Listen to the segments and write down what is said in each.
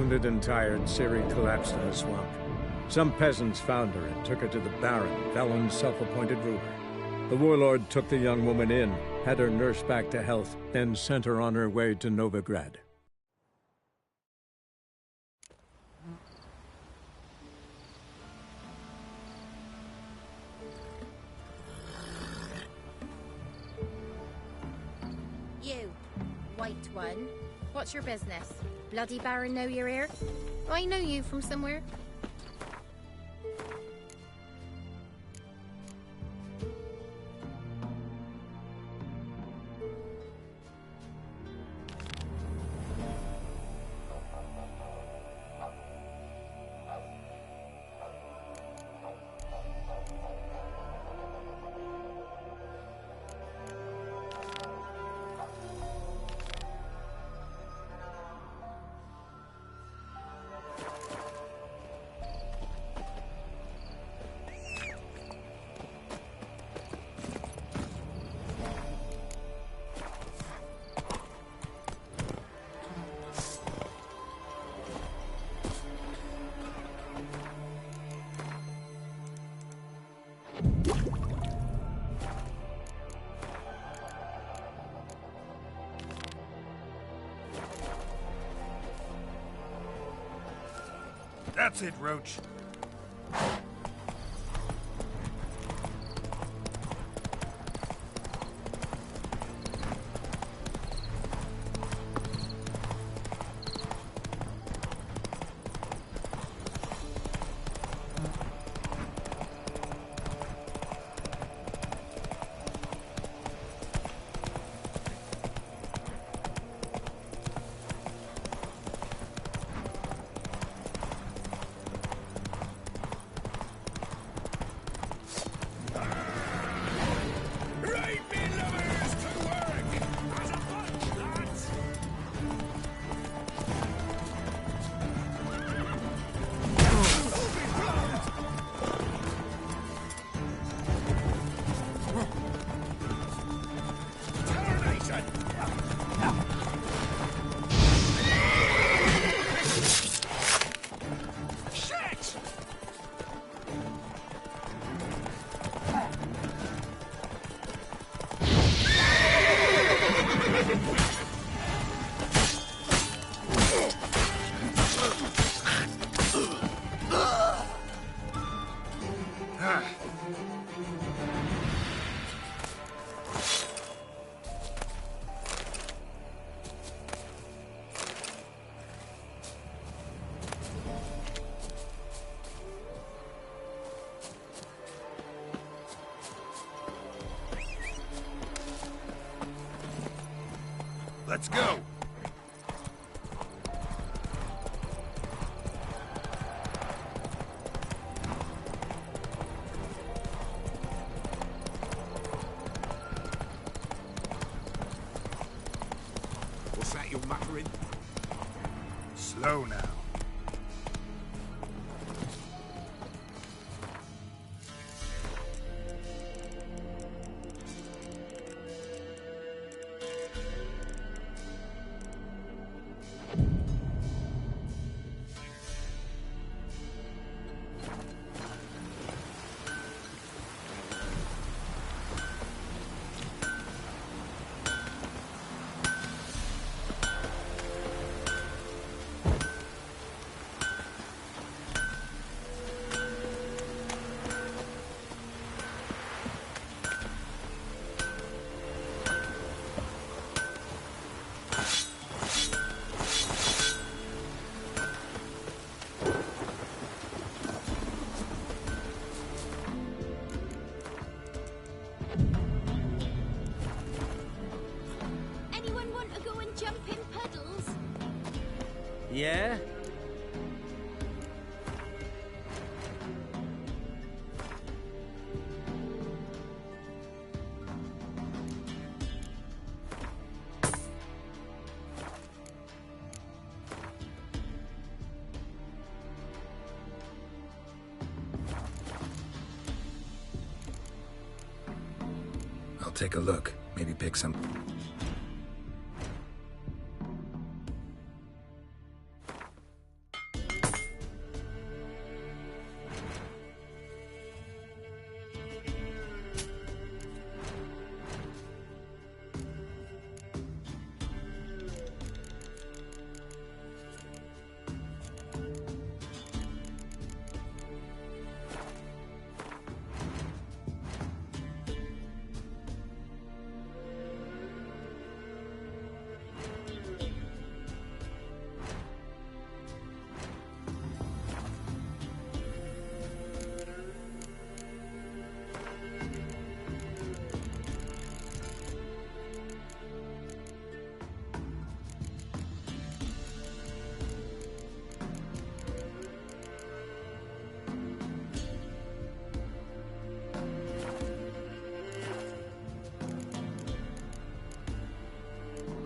Wounded and tired, Ciri collapsed in a swamp. Some peasants found her and took her to the Baron, Velen's self-appointed ruler. The warlord took the young woman in, had her nursed back to health, then sent her on her way to Novigrad. You, white one. What's your business? Bloody Baron know you're here? I know you from somewhere. That's it, Roach. Let's go! What's that you're muttering? Slow now. Yeah? I'll take a look. Maybe pick some...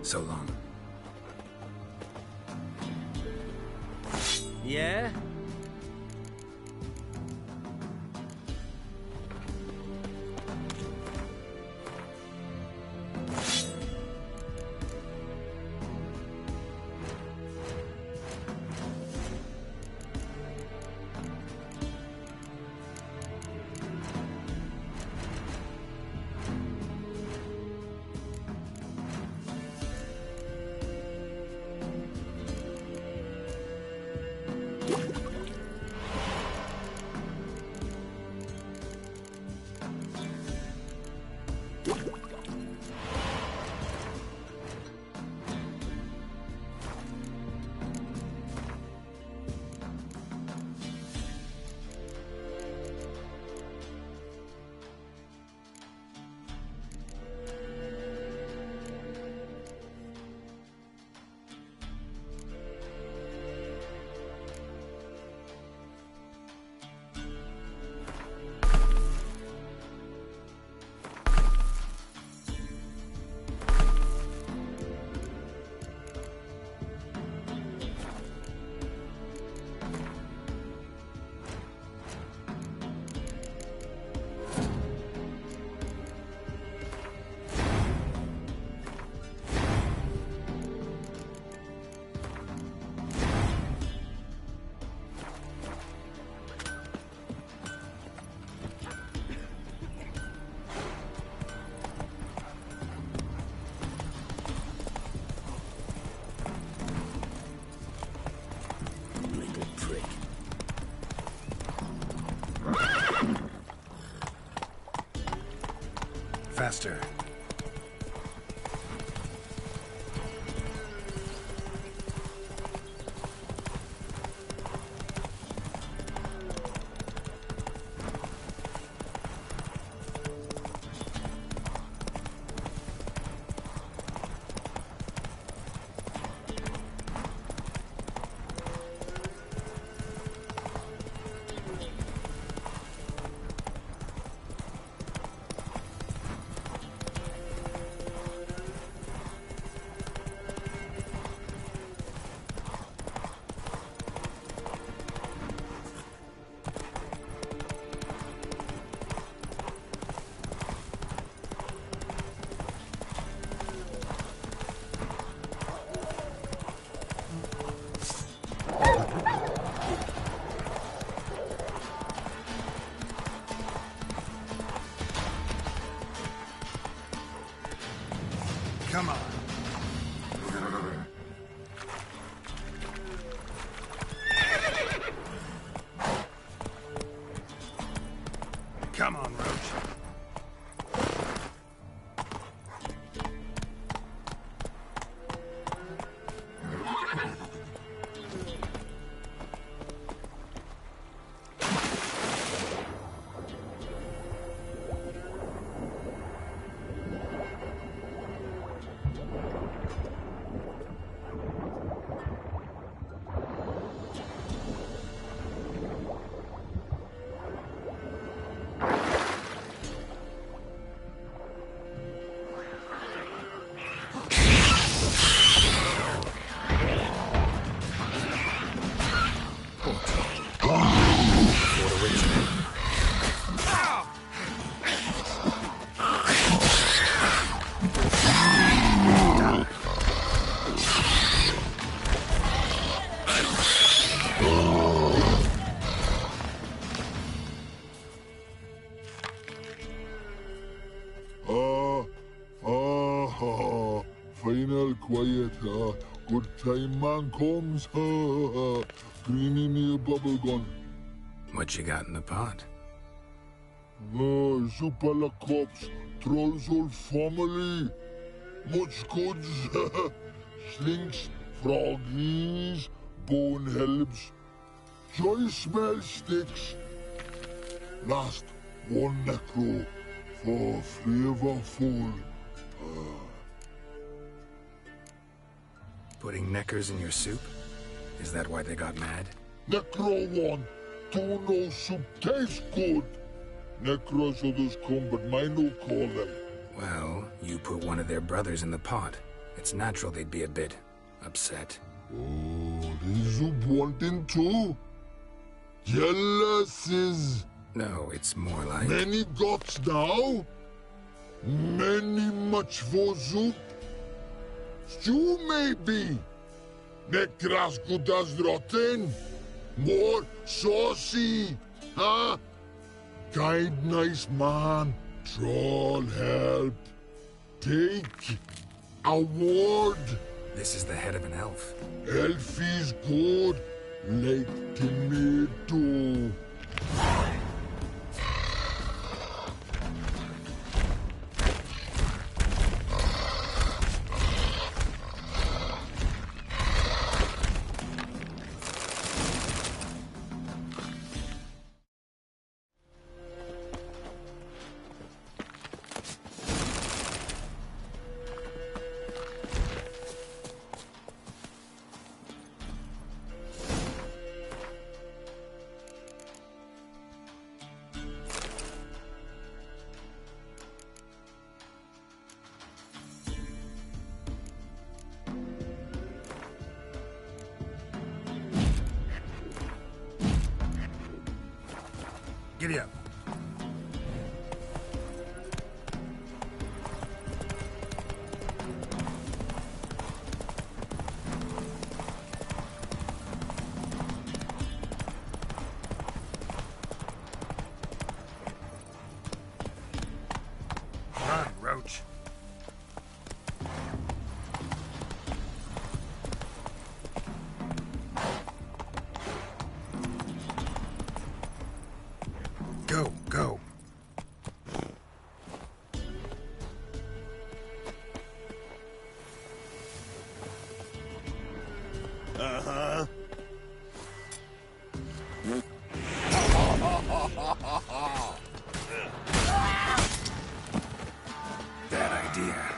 So long. Yeah? Faster. Come on. Come on, Roach. Final quiet, good time man comes, Greenie me a bubble gun. What you got in the pot? Super la cops, trolls old family, much goods, slinks, froggies, bone helps, joy smell sticks. Last one necro for flavorful. Putting neckers in your soup? Is that why they got mad? Necro one, two no soup tastes good. Necros others come, but mine no call them. Well, you put one of their brothers in the pot. It's It's natural they'd be a bit upset. Oh, these who wanting too. Jealous is No, it's more like... many gods now. Many much for soup. Stew maybe. Nekras good as rotten. More saucy. Huh? Guide nice man. Troll help. Take award. This is the head of an elf. Elf is good. Like tomato. Giddy up. Run, Roach. Go, go. Uh-huh. Bad idea.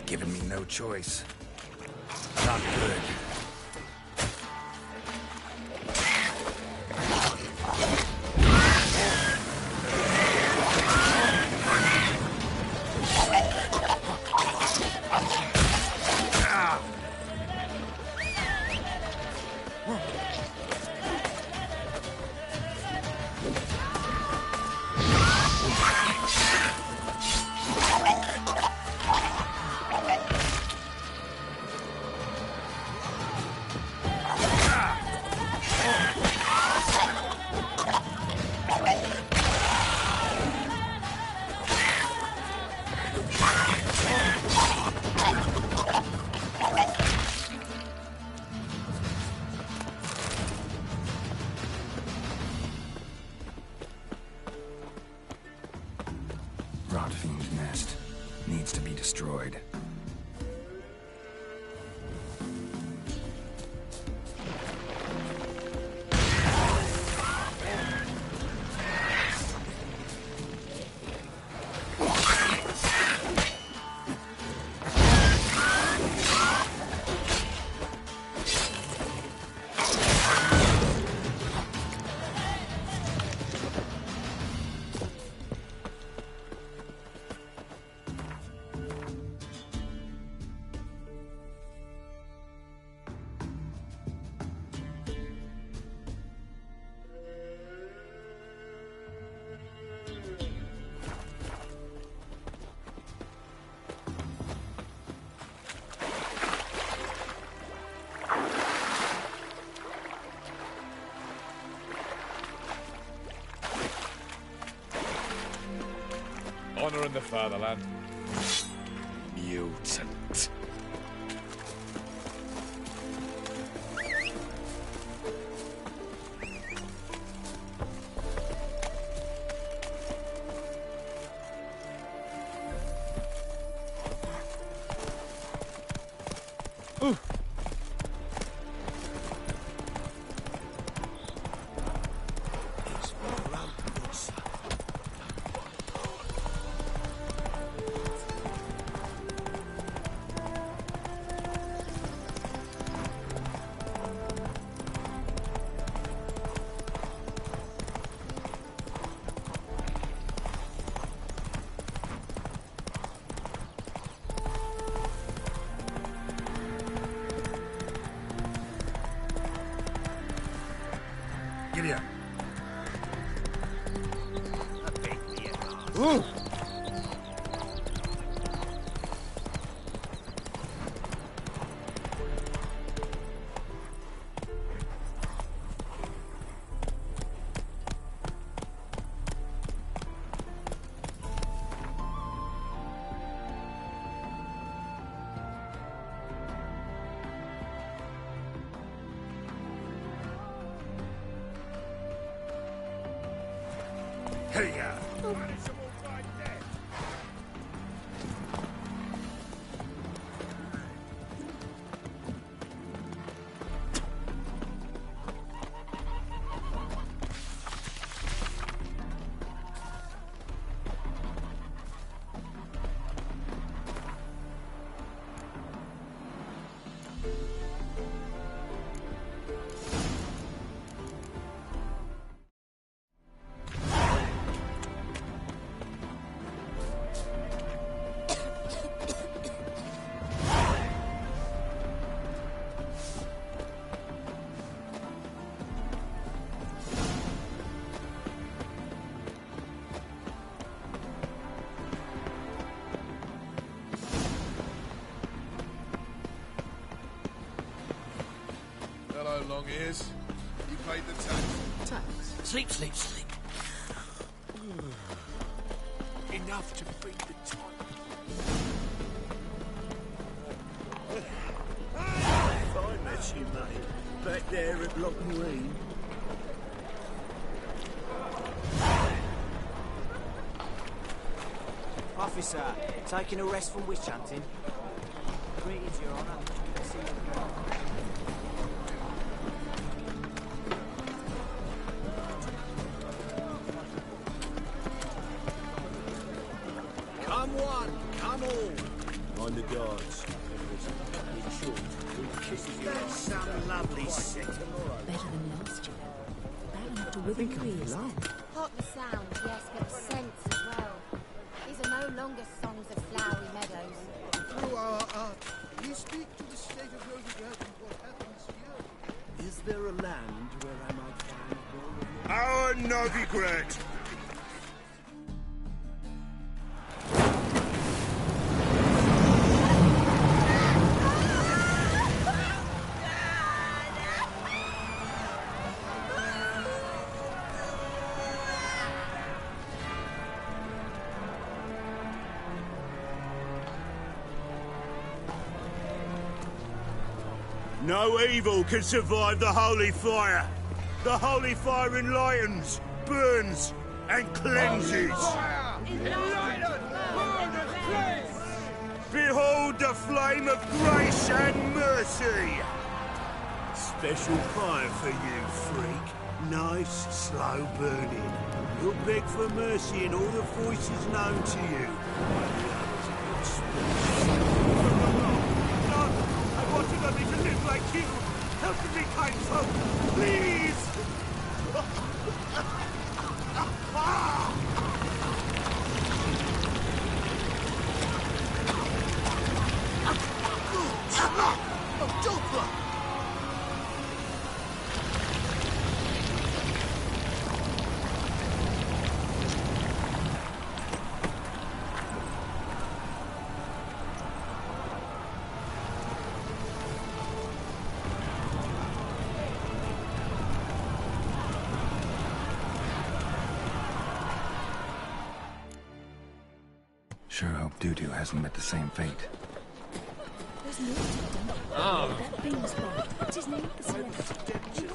Giving me no choice. Not good. Rot fiend nest. needs to be destroyed. Honor in the fatherland. Mutant. Giddy up. Ooh! Hey, yeah. Hello, long ears. You paid the tax. Tax? Sleep, sleep, sleep. Enough to feed the time. Fine, that's you, mate. Back there at Lock Green. Officer, taking a rest from witch hunting. Greetings, Your Honour. See you. Come one, come all. On the guards. In short, we kisses you. Some lovely set. Better than last year. Bad enough to within 3 years then. Hot and sound, yes, but scents as well. These are no longer songs of flowery meadows. We speak to the state of Novigrad and what happens here. Is there a land where I might find more of your... Our Novigrad. No evil can survive the holy fire. The holy fire enlightens, burns, and cleanses. Enlighten! Burn and cleanse! flame of grace and mercy. Special fire for you, freak. Nice, slow burning. You'll beg for mercy in all the voices known to you. No, I wanted only to live like you. Help me, kind folk, please! Sure hope Doo-Doo hasn't met the same fate. There's no oh. That beam spot. What's his name? The celebrity.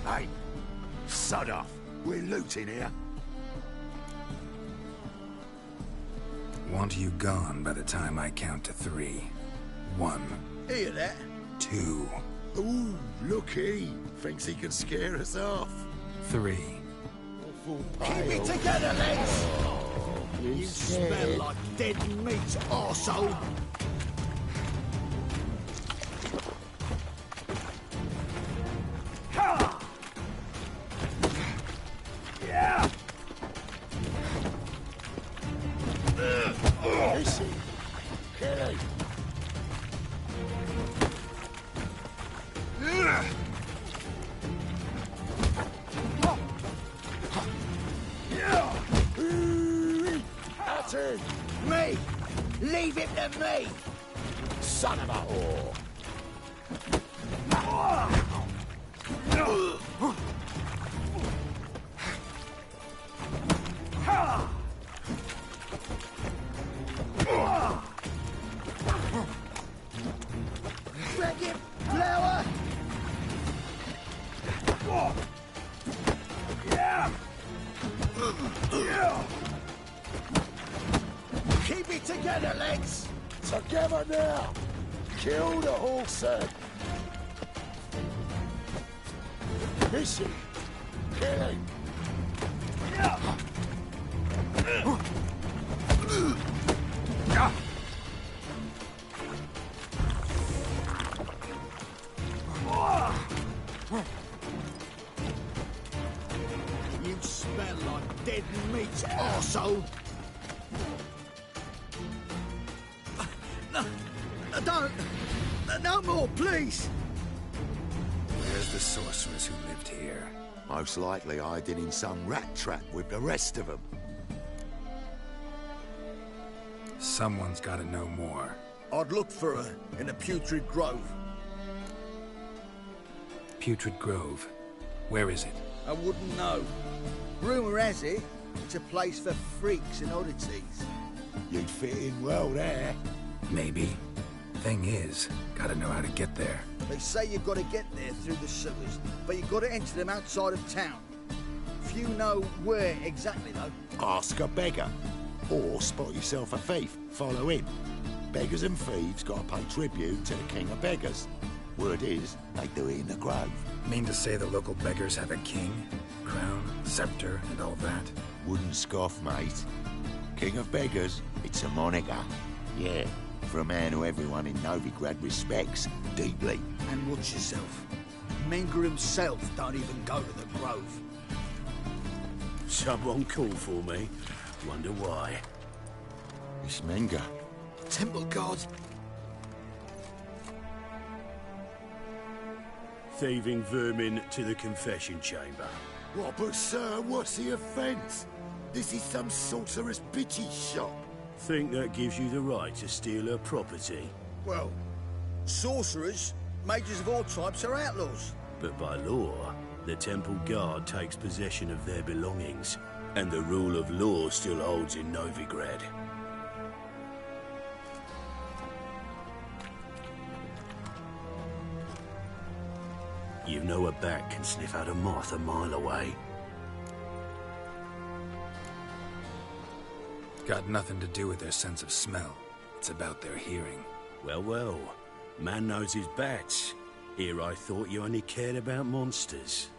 Hey, sod off. We're looting here. Want you gone by the time I count to 3. 1. Hear that? 2. Ooh, looky. Thinks he can scare us off. 3. Keep it together, lads! You smell like dead meat, arsehole! Me! Leave it to me! Son of a whore! Wreck him, flower! Keep it together, lads! Together now! Kill the horsehead! Mission! Kill him! You smell like dead meat, arsehole! Don't! No more, please! Where's the sorceress who lived here? Most likely hiding in some rat trap with the rest of them. Someone's gotta know more. I'd look for her in the Putrid Grove. Putrid Grove. Where is it? I wouldn't know. Rumour has it, it's a place for freaks and oddities. You'd fit in well there. Maybe. Thing is, gotta know how to get there. They say you've got to get there through the sewers, but you've got to enter them outside of town. Few know where exactly, though. Ask a beggar. Or spot yourself a thief. Follow him. Beggars and thieves gotta pay tribute to the king of beggars. Word is, they do it in the grove. Mean to say the local beggars have a king, crown, scepter, and all that? Wouldn't scoff, mate. King of beggars, it's a moniker. Yeah, for a man who everyone in Novigrad respects deeply. And watch yourself. Menger himself don't even go to the Grove. Someone called for me. Wonder why. Ishmenga. Temple guards. Thieving vermin to the confession chamber. What, but sir, what's the offence? This is some sorcerer's bitchy shop. Think that gives you the right to steal her property? Well, sorcerers, mages of all types are outlaws. But by law, the temple guard takes possession of their belongings, and the rule of law still holds in Novigrad. You know a bat can sniff out a moth a mile away. Got nothing to do with their sense of smell. It's about their hearing. Well, well. Man knows his bats. Here I thought you only cared about monsters.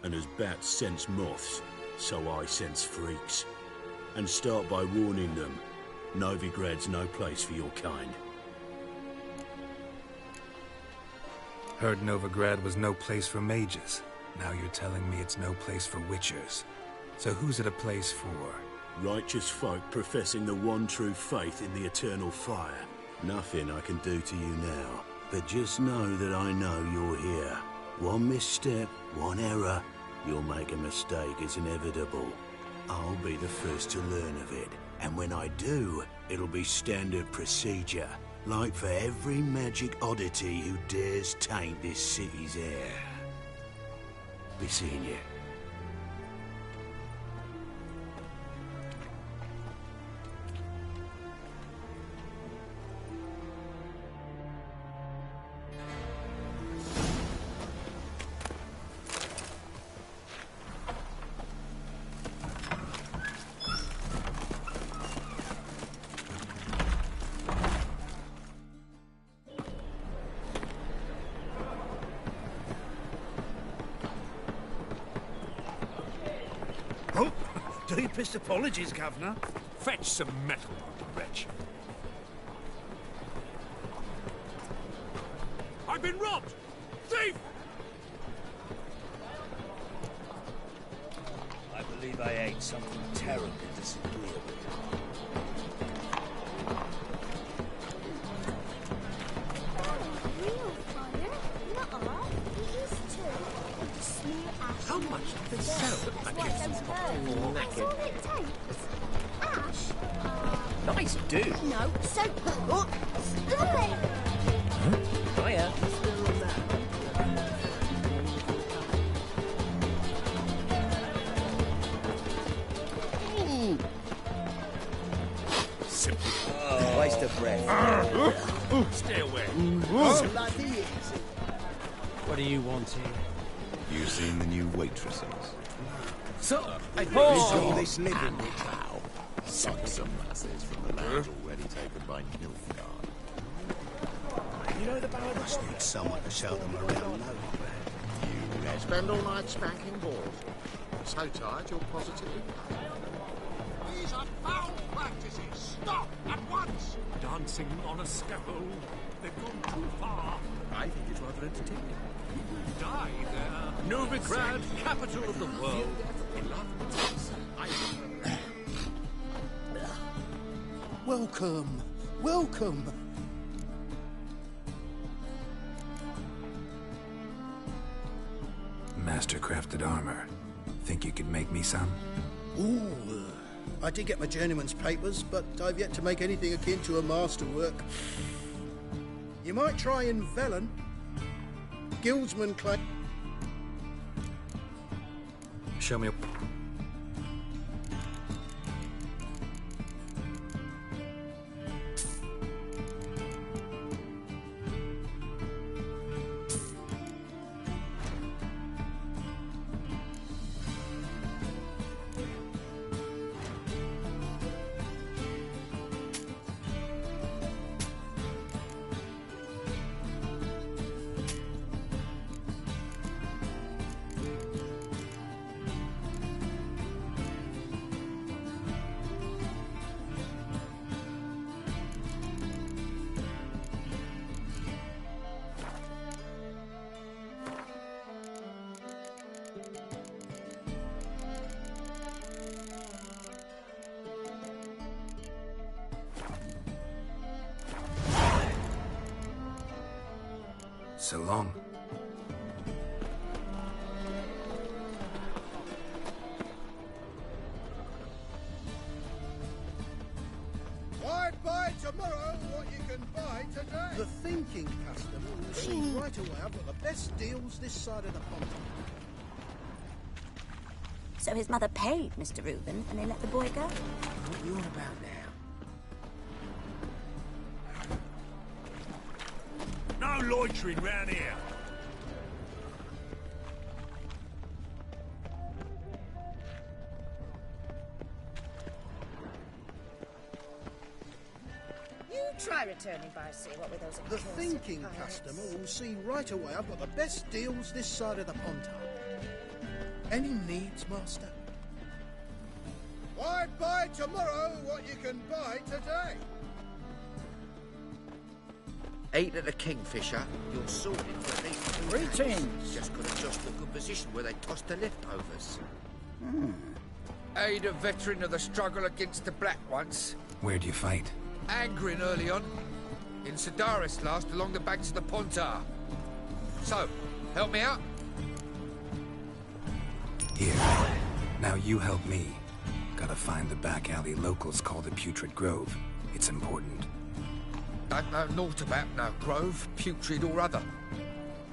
And as bats sense moths, so I sense freaks. And start by warning them. Novigrad's no place for your kind. Heard Novigrad was no place for mages. Now you're telling me it's no place for witchers. So who's it a place for? Righteous folk professing the one true faith in the eternal fire. Nothing I can do to you now. But just know that I know you're here. One misstep, one error, you'll make a mistake is inevitable. I'll be the first to learn of it. And when I do, it'll be standard procedure. Like for every magic oddity who dares taint this city's air. Be seeing you. Oh, deepest apologies, Governor. Fetch some metal, wretch. I've been robbed! Thief! I believe I ate something terribly disagreeable. Real fire? Not all. We used to smear ash. How much do they sell at That's all it takes. Ash? Nice dude. No, so... Oh, stop it! Hiya. Simply. Waste of breath. Stay away. What do you want here? You seen the new waitresses? So, I Saw this living cow. Suck some masses from the land already taken by Nilfgaard. You know the ballad must need someone to show them around You spend all night spanking balls. So tired you're positively... These are foul practices! Stop at once! Dancing on a scaffold. They've gone too far. I think it's rather entertaining. Die there. Novigrad, capital of the world. Welcome, welcome. Master-crafted armor. Think you could make me some? Ooh, I did get my journeyman's papers, but I've yet to make anything akin to a masterwork. You might try in Velen. Guildsman claim... Show me... So long. Why buy tomorrow what you can buy today? The thinking customer will see right away I've got the best deals this side of the pond. So his mother paid Mr. Reuben and they let the boy go? What are you on about now? No loitering round here. You try returning by sea, what with those The accursed thinking pirates. customer will see right away I've got the best deals this side of the pond. Any needs, master? Why buy tomorrow what you can buy today? Eat at the Kingfisher, you're sorted for at least 2 days. Greetings. Just got to just a good position where they toss the leftovers. Aid a veteran of the struggle against the Black once. Where'd you fight? Angering early on. In Sedaris last, along the banks of the Pontar. So, help me out? Here. Now you help me. Gotta find the back alley locals call the Putrid Grove. It's important. Don't know naught about no grove, putrid or other.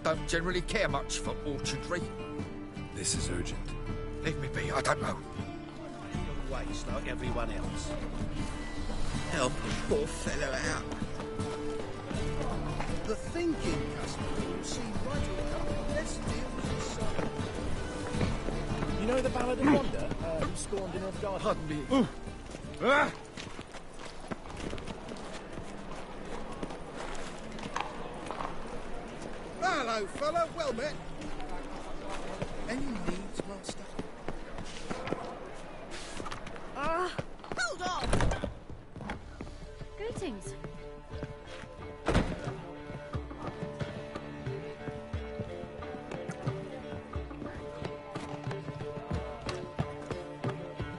Don't generally care much for orchardry. This is urgent. Leave me be, I don't know. Your ways like everyone else. Help a poor fellow out. The thinking customer will see right away I've got the best deals this side. You know the Ballad of Wonder, who spawned in Northgard? Pardon me. Hello, fella. Well met. Any needs, master? Hold on! Greetings.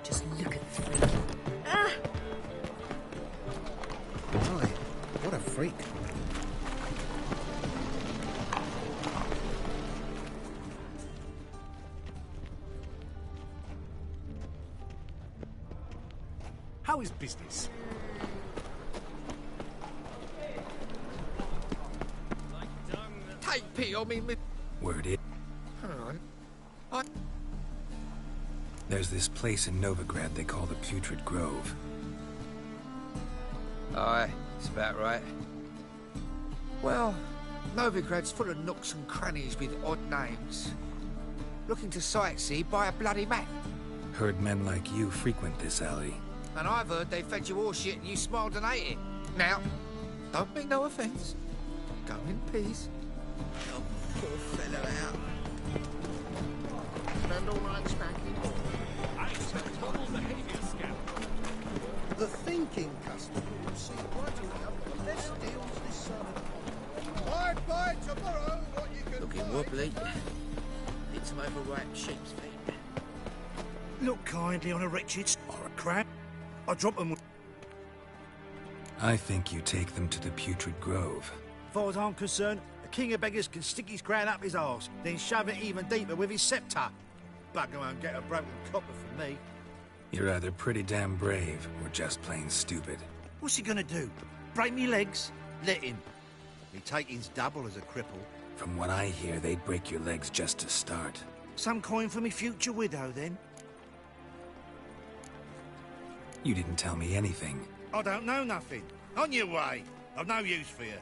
Just look at the freak. My, what a freak. How is business? Take pity on me, Word is. Hang on. There's this place in Novigrad they call the Putrid Grove. Aye, it's about right. Well, Novigrad's full of nooks and crannies with odd names. Looking to sightsee, buy a bloody map. Heard men like you frequent this alley. And I've heard they fed you all shit and you smiled and ate it. Now, don't mean no offence. Go in peace. Help a poor fellow out. Spend all night smacking more. I expect total behavior scout. The thinking customer will see right away I've got the best deals this side of the pond. Why buy tomorrow what you can Looking buy wobbly. today? Need some overripe sheep's feet. Look kindly on a wretched or a crab. I drop them. I think you take them to the Putrid Grove. As far as I'm concerned, the king of beggars can stick his crown up his arse, then shove it even deeper with his sceptre. Bugger won't get a broken copper from me. You're either pretty damn brave or just plain stupid. What's he gonna do? Break me legs? Let him. Me taking's double as a cripple. From what I hear, they'd break your legs just to start. Some coin for me future widow, then? You didn't tell me anything. I don't know nothing. On your way. I've no use for you.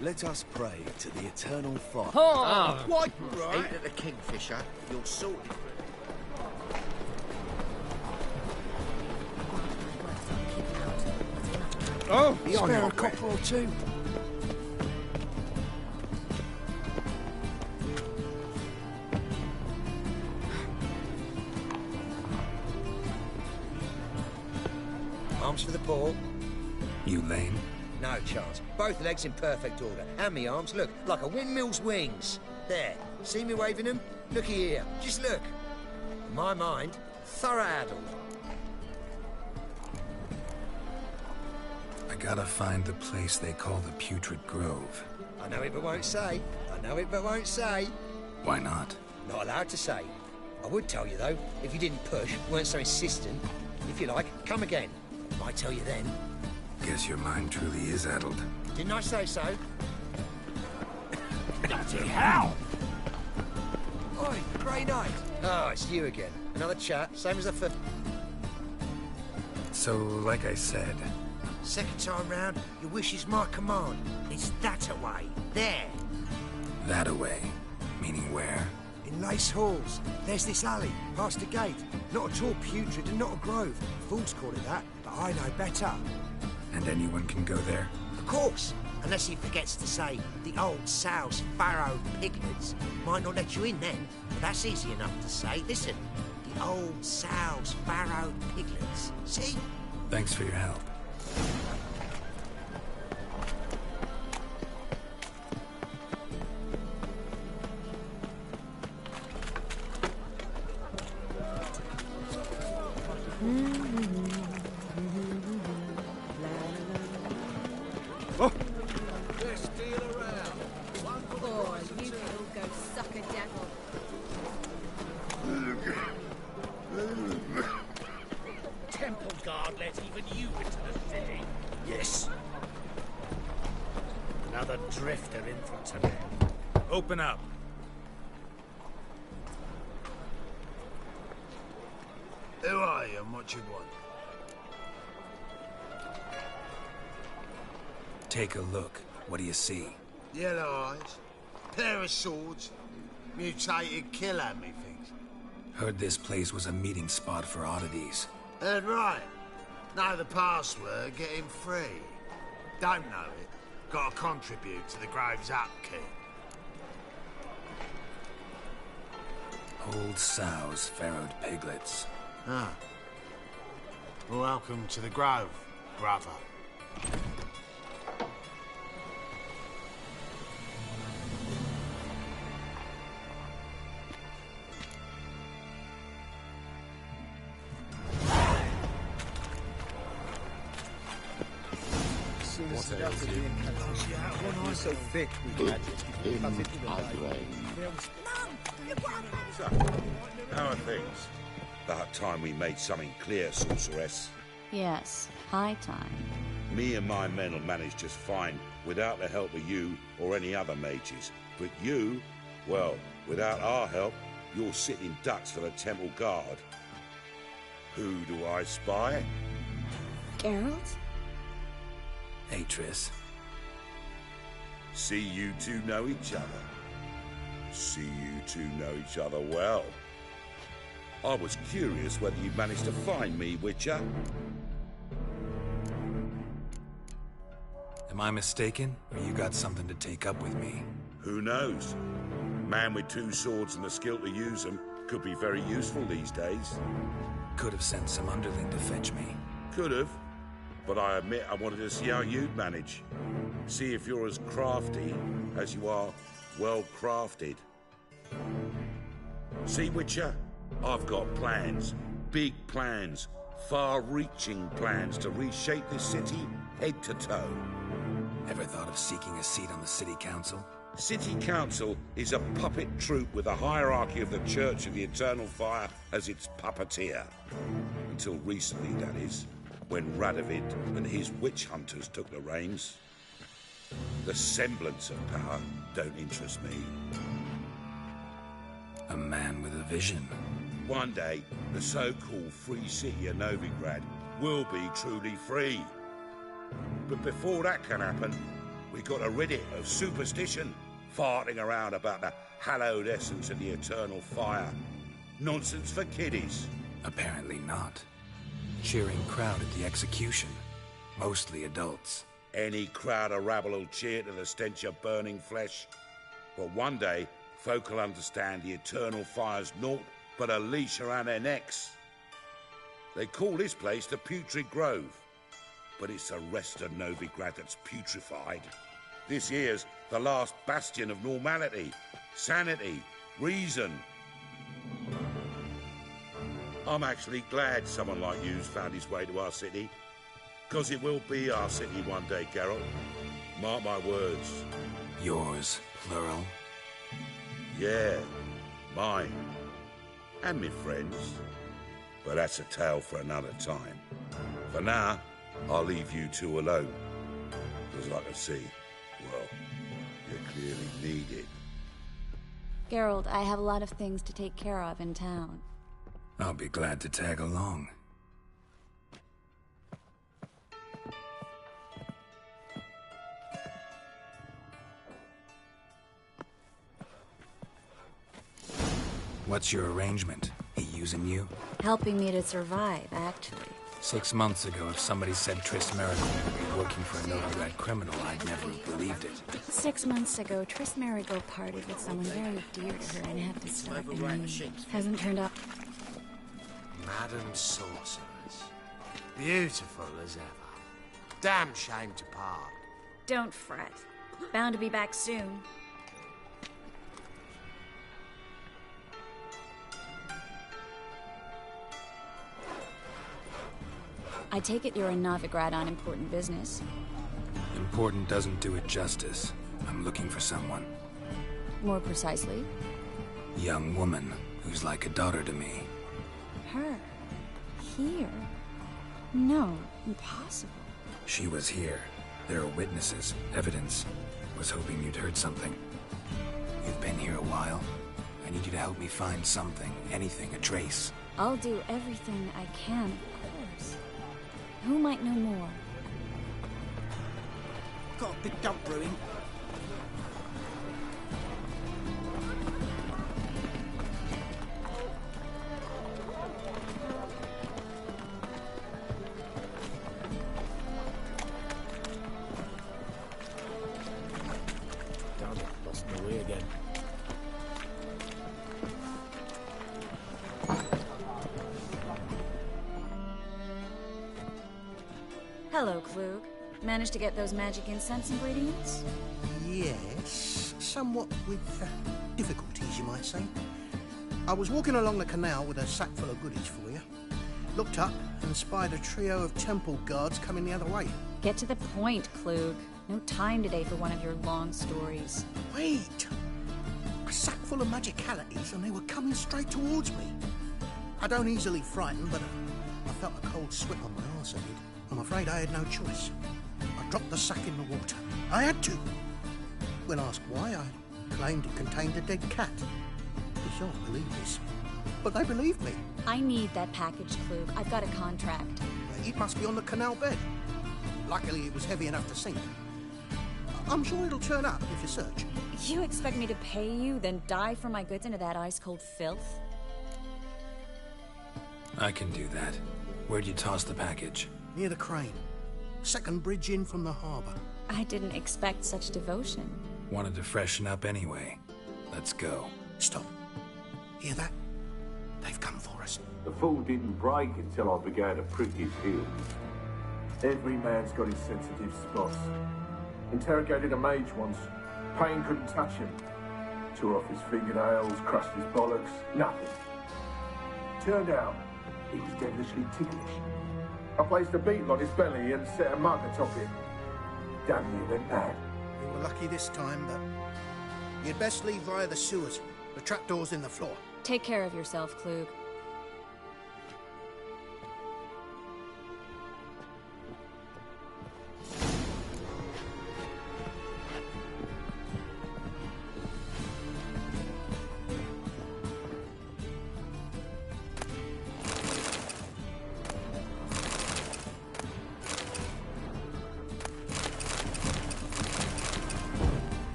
Let us pray to the eternal fire. Quite right. Eat at the Kingfisher, you're sorted. Oh, Spare a copper or two. Arms for the ball. You lame? No chance. Both legs in perfect order. And me arms, look, like a windmill's wings. There. See me waving them? Looky here. Just look. In my mind, thorough addled. I Gotta find the place they call the Putrid Grove. I know it but won't say. I know it but won't say. Why not? Not allowed to say. I would tell you, though, if you didn't push, weren't so insistent. If you like, come again. Might tell you then. Guess your mind truly is addled. Didn't I say so? Bloody hell! Oi, Grey Knight. Oh, it's you again. Another chat, same as the first. So, like I said... Second time round, your wish is my command. It's that away. There. That away? Meaning where? In Lace Halls. There's this alley, past the gate. Not at all putrid and not a grove. Fools call it that, but I know better. And anyone can go there? Of course. Unless he forgets to say, the old sow's farrowed piglets. Might not let you in then, but that's easy enough to say. Listen, the old sow's farrowed piglets. See? Thanks for your help. Oh! Oh, you can all go suck a devil. Temple Guard let even you into the city. Yes. Another drifter in from today. Open up. Who are you and what you want? Take a look. What do you see? Yellow eyes, pair of swords, mutated killer, methinks. Heard this place was a meeting spot for oddities. Heard right. Know the password, get him free. Don't know it, gotta contribute to the Grove's upkeep. Old sows, farrowed piglets. Ah. Welcome to the Grove, brother. What ails you? One eye so thick we catch it. So, how are things? About time we made something clear, sorceress. Yes, high time. Me and my men will manage just fine without the help of you or any other mages. But you, well, without our help, you're sitting ducks for the Temple Guard. Who do I spy? Geralt? Hey, Triss. See you two know each other. See you two know each other well. I was curious whether you managed to find me, Witcher. Am I mistaken, or you got something to take up with me? Who knows? Man with two swords and the skill to use them could be very useful these days. Could have sent some underling to fetch me. Could have. But I admit I wanted to see how you'd manage. See if you're as crafty as you are well-crafted. See, Witcher? I've got plans. Big plans. Far-reaching plans to reshape this city head to toe. Ever thought of seeking a seat on the city council? City council is a puppet troupe with a hierarchy of the Church of the Eternal Fire as its puppeteer. Until recently, that is. When Radovid and his witch hunters took the reins. The semblance of power don't interest me. A man with a vision. One day, the so-called free city of Novigrad will be truly free. But before that can happen, we got to rid it of superstition, farting around about the hallowed essence of the eternal fire. Nonsense for kiddies. Apparently not. Cheering crowd at the execution. Mostly adults. Any crowd of rabble will cheer to the stench of burning flesh. But one day, folk will understand the eternal fire's naught but a leash around their necks. They call this place the Putrid Grove. But it's the rest of Novigrad that's putrefied. This here's the last bastion of normality, sanity, reason. I'm actually glad someone like you's found his way to our city. 'Cause it will be our city one day, Geralt. Mark my words. Yours, plural? Yeah, mine. And me friends. But that's a tale for another time. For now, I'll leave you two alone. 'Cause I can see, well, you clearly need it. Geralt, I have a lot of things to take care of in town. I'll be glad to tag along. What's your arrangement? He using you? Helping me to survive, actually. 6 months ago, if somebody said Triss Marigold would be working for a Novigrad criminal, I'd never have believed it. 6 months ago, Triss Marigold parted with someone very dear to her and had to start anew. Hasn't turned up. Madam Sorceress. Beautiful as ever. Damn shame to part. Don't fret. Bound to be back soon. I take it you're in Novigrad on important business. Important doesn't do it justice. I'm looking for someone. More precisely? Young woman who's like a daughter to me. Her? Here? No, impossible. She was here. There are witnesses, evidence. Was hoping you'd heard something. You've been here a while. I need you to help me find something, anything, a trace. I'll do everything I can, of course. Who might know more? Got a big dump brewing. Damn it, lost my way again. Hello, Klug. Managed to get those magic incense ingredients? Yes, somewhat with difficulties, you might say. I was walking along the canal with a sack full of goodies for you. Looked up and spied a trio of temple guards coming the other way. Get to the point, Klug. No time today for one of your long stories. Wait! A sack full of magicalities and they were coming straight towards me. I don't easily frighten, but I felt a cold sweat on my arse, I did. I'm afraid I had no choice. I dropped the sack in the water. I had to. When asked why, I claimed it contained a dead cat. You shan't believe this, but they believed me. I need that package, Klug. I've got a contract. It must be on the canal bed. Luckily, it was heavy enough to sink. I'm sure it'll turn up if you search. You expect me to pay you, then dive for my goods into that ice-cold filth? I can do that. Where'd you toss the package? Near the crane. Second bridge in from the harbour. I didn't expect such devotion. Wanted to freshen up anyway. Let's go. Stop. Hear that? They've come for us. The fall didn't break until I began to prick his heels. Every man's got his sensitive spots. Interrogated a mage once. Pain couldn't touch him. Tore off his fingernails, crushed his bollocks. Nothing. Turned out, he was devilishly ticklish. I placed a beetle on his belly and set a mug atop it. Damn near went mad. You were lucky this time, but you'd best leave via the sewers. The trapdoor's in the floor. Take care of yourself, Klug.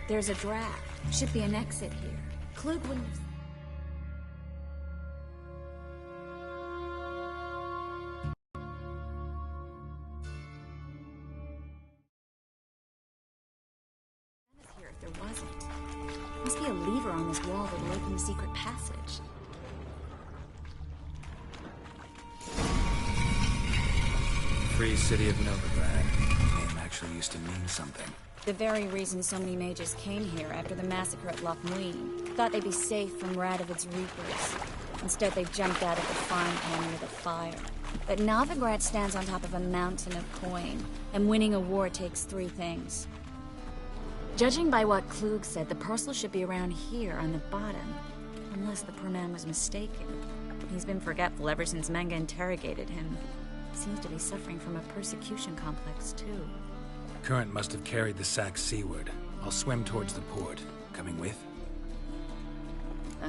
There's a draft. Should be an exit here. Klug wouldn't have... here if there wasn't. Must be a lever on this wall that'll open the secret passage. Free City of Novigrad. Name actually used to mean something. The very reason so many mages came here after the massacre at Loch Muin. Thought they'd be safe from Radovid's reapers. Instead, they jumped out of the frying pan near the fire. But Novigrad stands on top of a mountain of coin, and winning a war takes 3 things. Judging by what Klug said, the parcel should be around here on the bottom. Unless the poor man was mistaken. He's been forgetful ever since Manga interrogated him. Seems to be suffering from a persecution complex, too. Current must have carried the sack seaward. I'll swim towards the port. Coming with?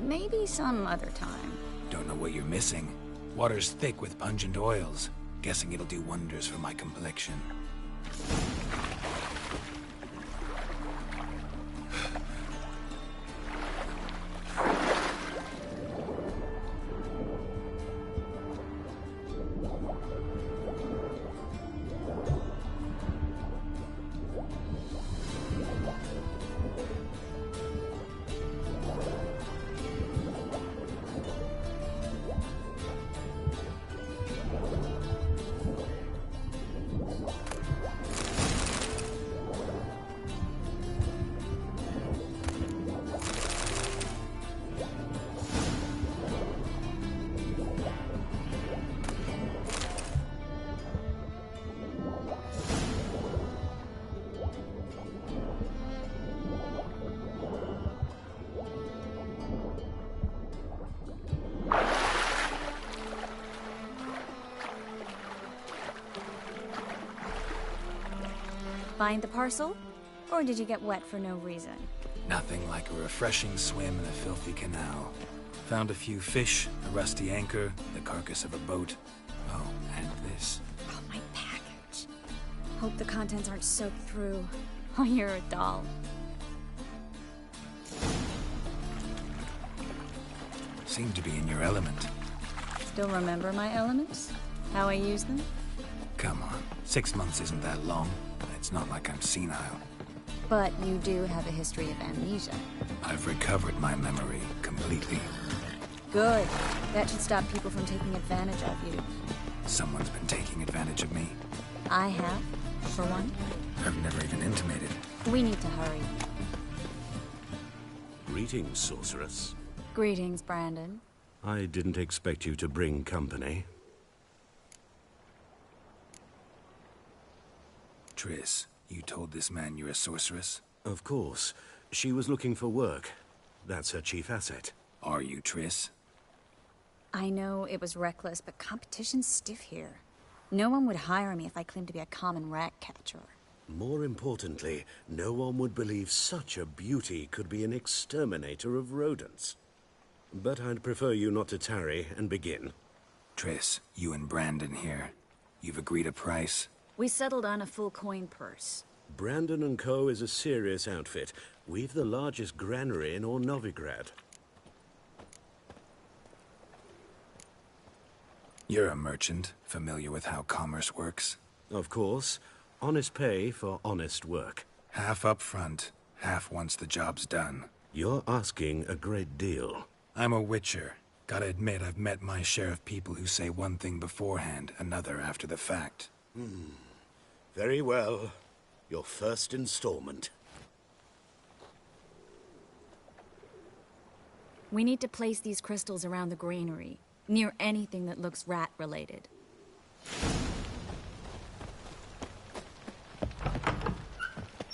Maybe some other time. Don't know what you're missing. Water's thick with pungent oils. Guessing it'll do wonders for my complexion. Find the parcel? Or did you get wet for no reason? Nothing like a refreshing swim in a filthy canal. Found a few fish, a rusty anchor, the carcass of a boat. Oh, and this. Oh, my package. Hope the contents aren't soaked through. Oh, you're a doll. Seem to be in your element. Still remember my elements? How I use them? Come on, 6 months isn't that long. It's not like I'm senile. But you do have a history of amnesia. I've recovered my memory completely. Good. That should stop people from taking advantage of you. Someone's been taking advantage of me. I have, for one. I've never even intimated. We need to hurry. Greetings, sorceress. Greetings, Brandon. I didn't expect you to bring company. Triss, you told this man you're a sorceress? Of course. She was looking for work. That's her chief asset. Are you, Triss? I know it was reckless, but competition's stiff here. No one would hire me if I claimed to be a common rat catcher. More importantly, no one would believe such a beauty could be an exterminator of rodents. But I'd prefer you not to tarry and begin. Triss, you and Brandon here. You've agreed a price? We settled on a full coin purse. Brandon & Co. is a serious outfit. We've the largest granary in all Novigrad. You're a merchant, familiar with how commerce works? Of course. Honest pay for honest work. Half up front, half once the job's done. You're asking a great deal. I'm a witcher. Gotta admit, I've met my share of people who say one thing beforehand, another after the fact. Very well. Your first installment. We need to place these crystals around the granary, near anything that looks rat-related.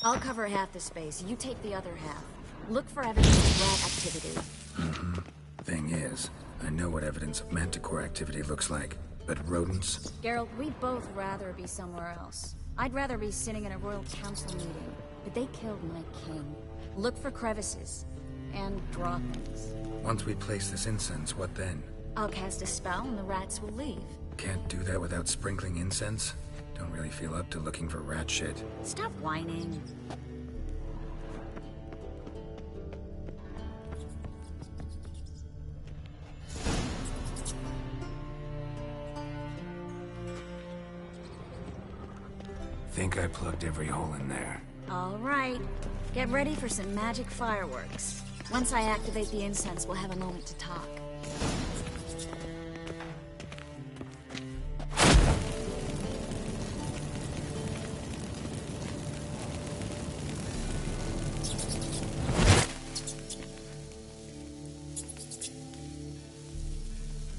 I'll cover half the space, you take the other half. Look for evidence of rat activity. Thing is, I know what evidence of manticore activity looks like, but rodents? Geralt, we'd both rather be somewhere else. I'd rather be sitting in a royal council meeting, but they killed my king. Look for crevices, and draw things. Once we place this incense, what then? I'll cast a spell and the rats will leave. Can't do that without sprinkling incense? Don't really feel up to looking for rat shit. Stop whining. plugged every hole in there. All right. Get ready for some magic fireworks. Once I activate the incense, we'll have a moment to talk.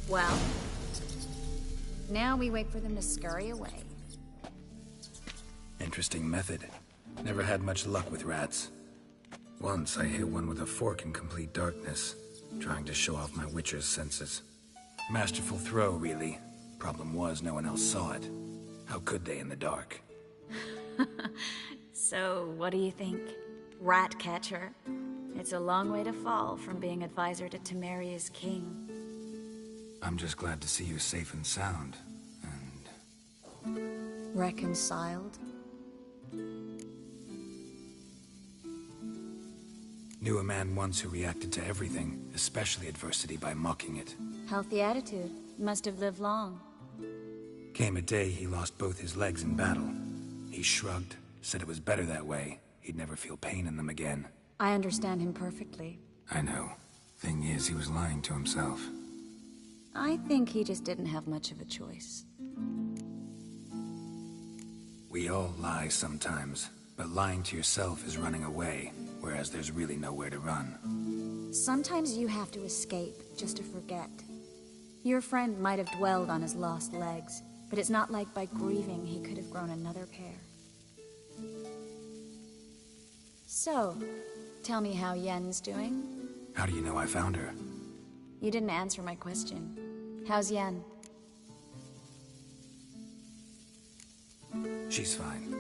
Well, now we wait for them to scurry away. Interesting method. Never had much luck with rats. Once I hit one with a fork in complete darkness, trying to show off my witcher's senses. Masterful throw, really. Problem was, no one else saw it. How could they in the dark? So, what do you think? Rat catcher? It's a long way to fall from being advisor to Temeria's king. I'm just glad to see you safe and sound. Reconciled? Knew a man once who reacted to everything, especially adversity, by mocking it. Healthy attitude. Must have lived long. Came a day he lost both his legs in battle. He shrugged, said it was better that way. He'd never feel pain in them again. I understand him perfectly. I know. Thing is, he was lying to himself. I think he just didn't have much of a choice. We all lie sometimes, but lying to yourself is running away, whereas there's really nowhere to run. Sometimes you have to escape, just to forget. Your friend might have dwelled on his lost legs, but it's not like by grieving he could have grown another pair. So, tell me how Yen's doing? How do you know I found her? You didn't answer my question. How's Yen? She's fine.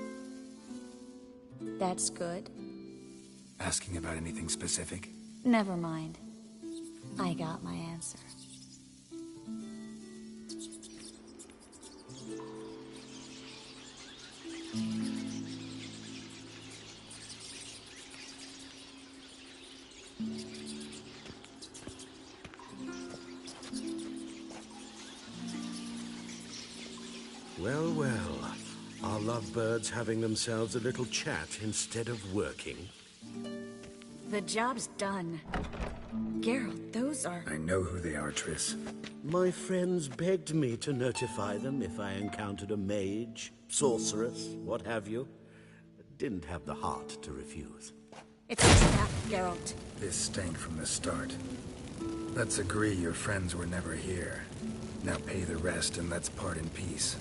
That's good. Asking about anything specific? Never mind. I got my answer. Well, well. Are lovebirds having themselves a little chat instead of working? The job's done. Geralt, those are... I know who they are, Triss. My friends begged me to notify them if I encountered a mage, sorceress, what have you. Didn't have the heart to refuse. It's a trap, Geralt. This stank from the start. Let's agree your friends were never here. Now pay the rest and let's part in peace.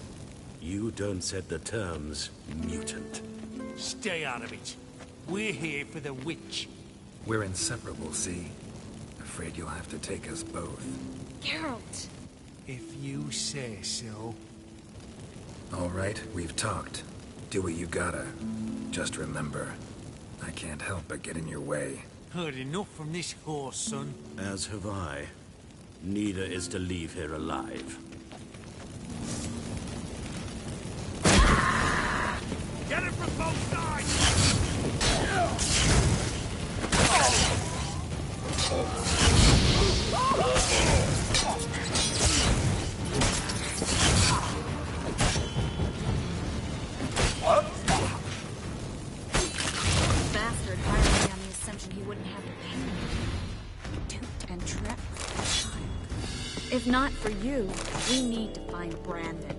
You don't set the terms, mutant. Stay out of it. We're here for the witch. We're inseparable, see? Afraid you'll have to take us both. Geralt! If you say so. All right, we've talked. Do what you gotta. Just remember, I can't help but get in your way. Heard enough from this horse, son. As have I. Neither is to leave here alive. Get it from both sides! Bastard hired me on the assumption he wouldn't have to pay me. Duped and trapped for a child. If not for you, we need to find Brandon.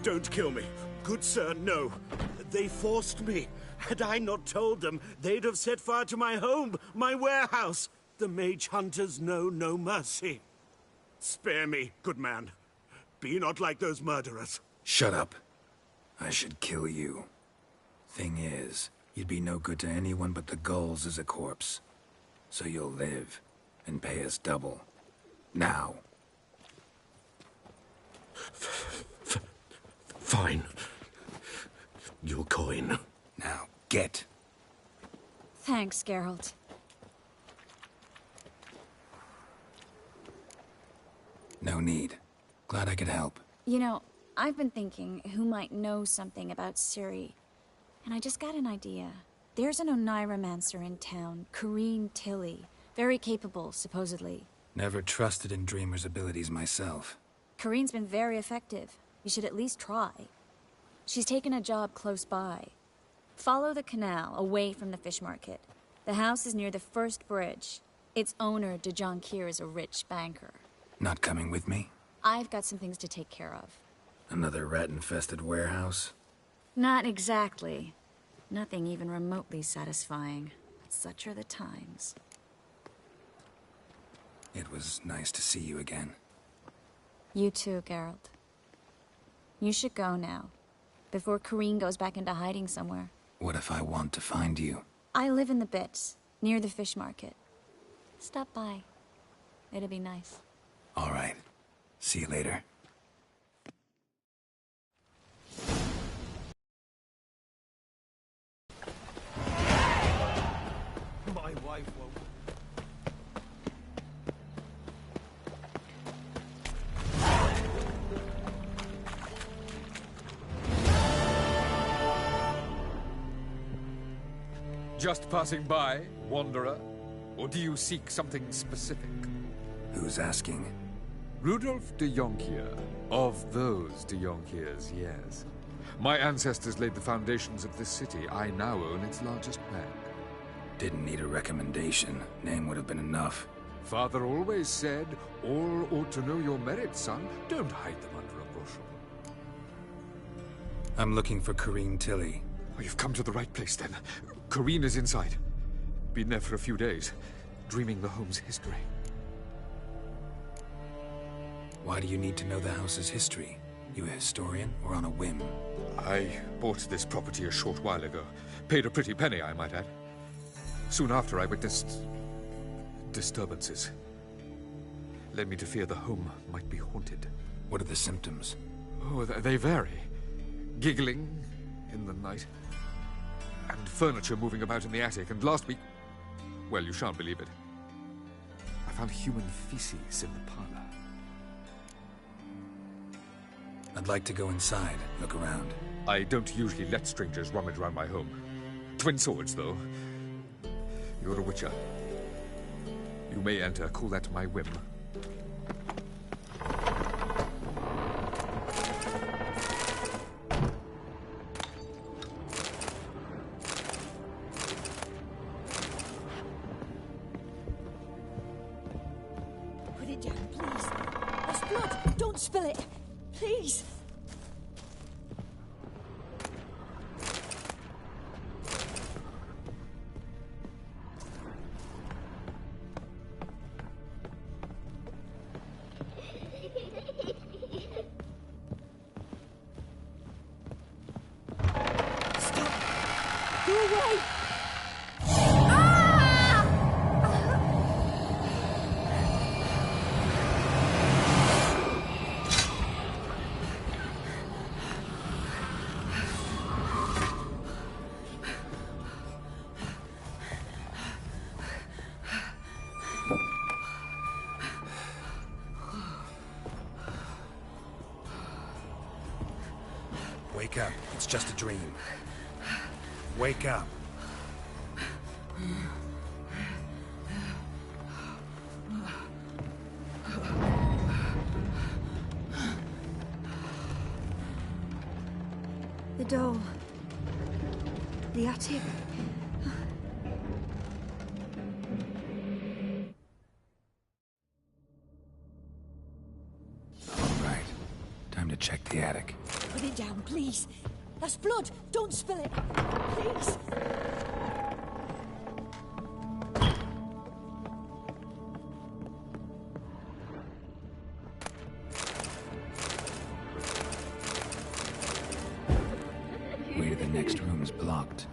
Don't kill me. Good sir, no. They forced me. Had I not told them, they'd have set fire to my home, my warehouse. The mage hunters know no mercy. Spare me, good man. Be not like those murderers. Shut up. I should kill you. Thing is, you'd be no good to anyone but the gulls as a corpse. So you'll live, and pay us double. Now. Fine. Your coin. Now, get. Thanks, Geralt. No need. Glad I could help. You know, I've been thinking who might know something about Ciri. And I just got an idea. There's an Oneiromancer in town, Corrine Tilly. Very capable, supposedly. Never trusted in Dreamer's abilities myself. Corinne's been very effective. You should at least try. She's taken a job close by. Follow the canal, away from the fish market. The house is near the first bridge. Its owner, DeJohn Kier, is a rich banker. Not coming with me? I've got some things to take care of. Another rat-infested warehouse? Not exactly. Nothing even remotely satisfying. But such are the times. It was nice to see you again. You too, Geralt. You should go now, before Corinne goes back into hiding somewhere. What if I want to find you? I live in the Bits, near the fish market. Stop by. It'll be nice. All right. See you later. My wife won't. Just passing by, wanderer? Or do you seek something specific? Who's asking? Rudolf de Jonkier. Of those de Jonkiers, yes. My ancestors laid the foundations of this city. I now own its largest bank. Didn't need a recommendation. Name would have been enough. Father always said, all ought to know your merits, son. Don't hide them under a bushel. I'm looking for Corinne Tilly. Oh, you've come to the right place, then. Corinne is inside. Been there for a few days, dreaming the home's history. Why do you need to know the house's history? You a historian, or on a whim? I bought this property a short while ago. Paid a pretty penny, I might add. Soon after, I witnessed disturbances. Led me to fear the home might be haunted. What are the symptoms? Oh, they vary. Giggling in the night. And furniture moving about in the attic. And last week... well, you shan't believe it. I found human feces in the parlor. I'd like to go inside, look around. I don't usually let strangers rummage around my home. Twin swords, though. You're a witcher. You may enter, call that my whim. Put it down, please. There's blood. Don't spill it. Please. Go away! Wake up. It's just a dream. Wake up. The door. The attic. All right. Time to check the attic. Put it down, please. That's blood. Don't spill it. Please. Way to the next room is blocked.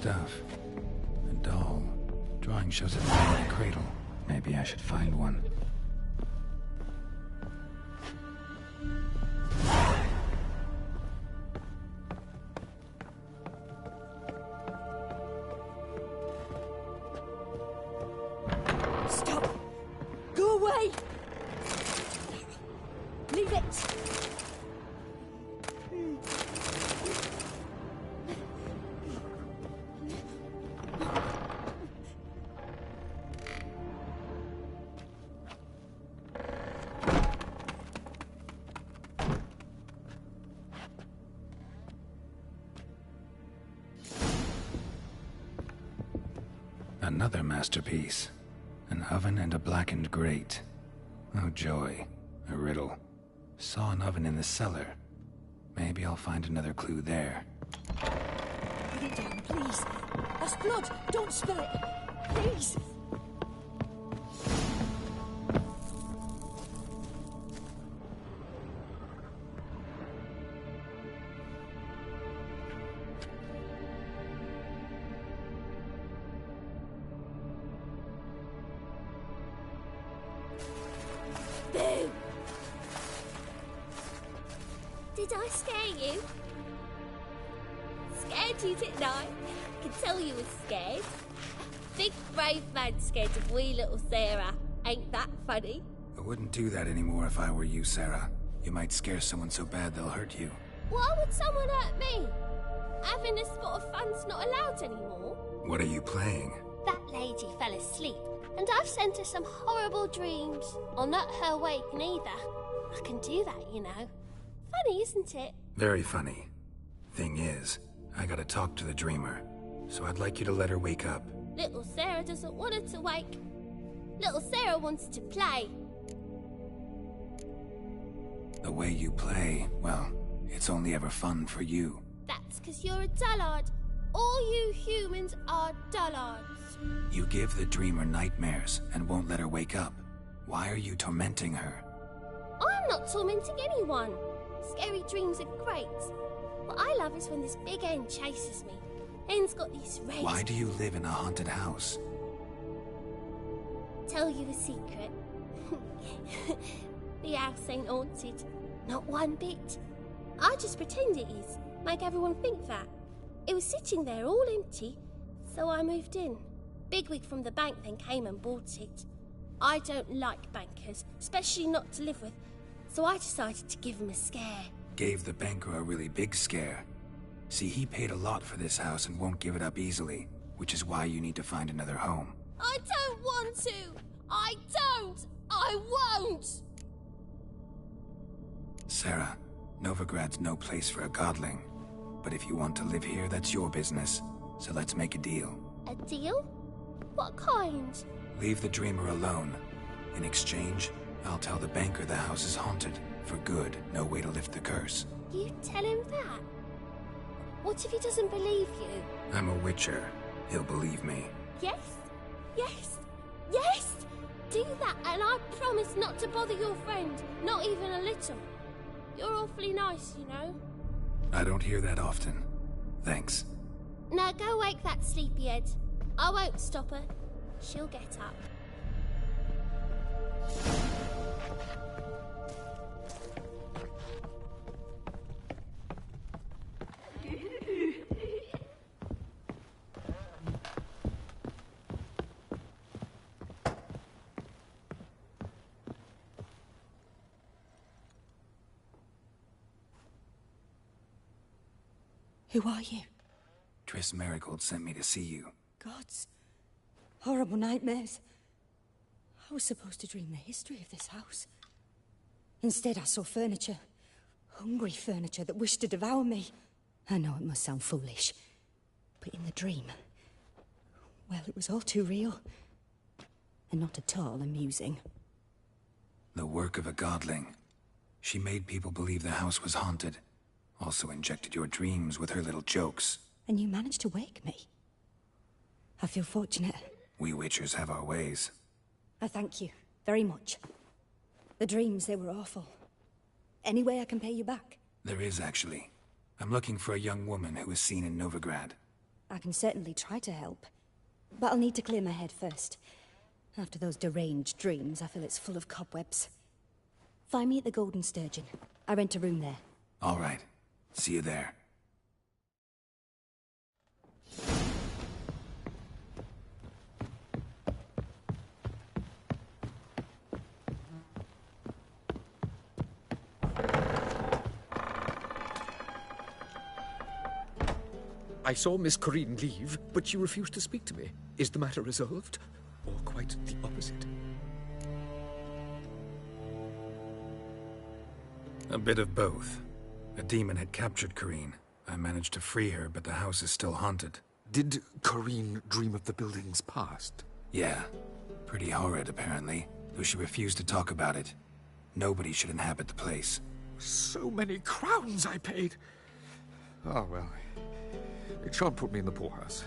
stuff. A doll. Drawing shows it lying in a cradle. Maybe I should find one. Stop! Go away! Leave it! Another masterpiece. An oven and a blackened grate. Oh joy. A riddle. Saw an oven in the cellar. Maybe I'll find another clue there. Put it down, please. That's blood. Don't spill it. Please. Boo! Did I scare you? Scared you, didn't I? I can tell you were scared. Big brave man scared of wee little Sarah. Ain't that funny? I wouldn't do that anymore if I were you, Sarah. You might scare someone so bad they'll hurt you. Why would someone hurt me? Having a spot of fun's not allowed anymore. What are you playing? That lady fell asleep, and I've sent her some horrible dreams. I'll not her awake neither. I can do that, you know. Funny, isn't it? Very funny. Thing is, I gotta talk to the dreamer, so I'd like you to let her wake up. Little Sarah doesn't want her to wake. Little Sarah wants to play. The way you play, well, it's only ever fun for you. That's 'cause you're a dullard. All you humans are dullards. You give the dreamer nightmares and won't let her wake up. Why are you tormenting her? I'm not tormenting anyone. Scary dreams are great. What I love is when this big hen chases me. Hen's got these red... Why do you live in a haunted house? Tell you a secret. The house ain't haunted. Not one bit. I just pretend it is. Make everyone think that. It was sitting there all empty, so I moved in. Bigwig from the bank then came and bought it. I don't like bankers, especially not to live with, so I decided to give him a scare. Gave the banker a really big scare. See, he paid a lot for this house and won't give it up easily, which is why you need to find another home. I don't want to! I don't! I won't! Sarah, Novigrad's no place for a godling. But if you want to live here, that's your business. So let's make a deal. A deal? What kind? Leave the dreamer alone. In exchange, I'll tell the banker the house is haunted. For good, no way to lift the curse. You tell him that? What if he doesn't believe you? I'm a witcher. He'll believe me. Yes? Yes? Yes! Do that and I promise not to bother your friend. Not even a little. You're awfully nice, you know. I don't hear that often. Thanks. Now go wake that sleepyhead. I won't stop her. She'll get up. Who are you? Triss Marigold sent me to see you. Gods. Horrible nightmares. I was supposed to dream the history of this house. Instead, I saw furniture. Hungry furniture that wished to devour me. I know it must sound foolish, but in the dream, well, it was all too real. And not at all amusing. The work of a godling. She made people believe the house was haunted. Also injected your dreams with her little jokes. And you managed to wake me. I feel fortunate. We witchers have our ways. I thank you very much. The dreams, they were awful. Any way I can pay you back? There is, actually. I'm looking for a young woman who was seen in Novigrad. I can certainly try to help. But I'll need to clear my head first. After those deranged dreams, I feel it's full of cobwebs. Find me at the Golden Sturgeon. I rent a room there. All right. See you there. I saw Miss Corinne leave, but she refused to speak to me. Is the matter resolved? Or quite the opposite? A bit of both. A demon had captured Corinne. I managed to free her, but the house is still haunted. Did Corinne dream of the building's past? Yeah. Pretty horrid, apparently, though she refused to talk about it. Nobody should inhabit the place. So many crowns I paid! Oh, well. It shan't put me in the poorhouse.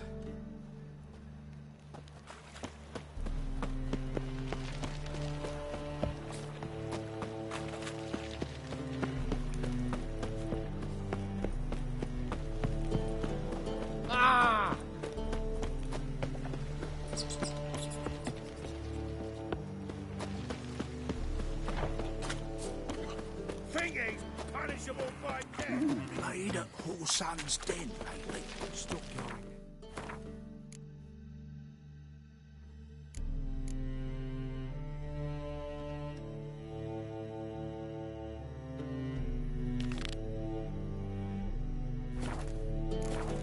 Ah! Thingy's punishable by death. Made at Whoreson's Den lately. Stop yarning.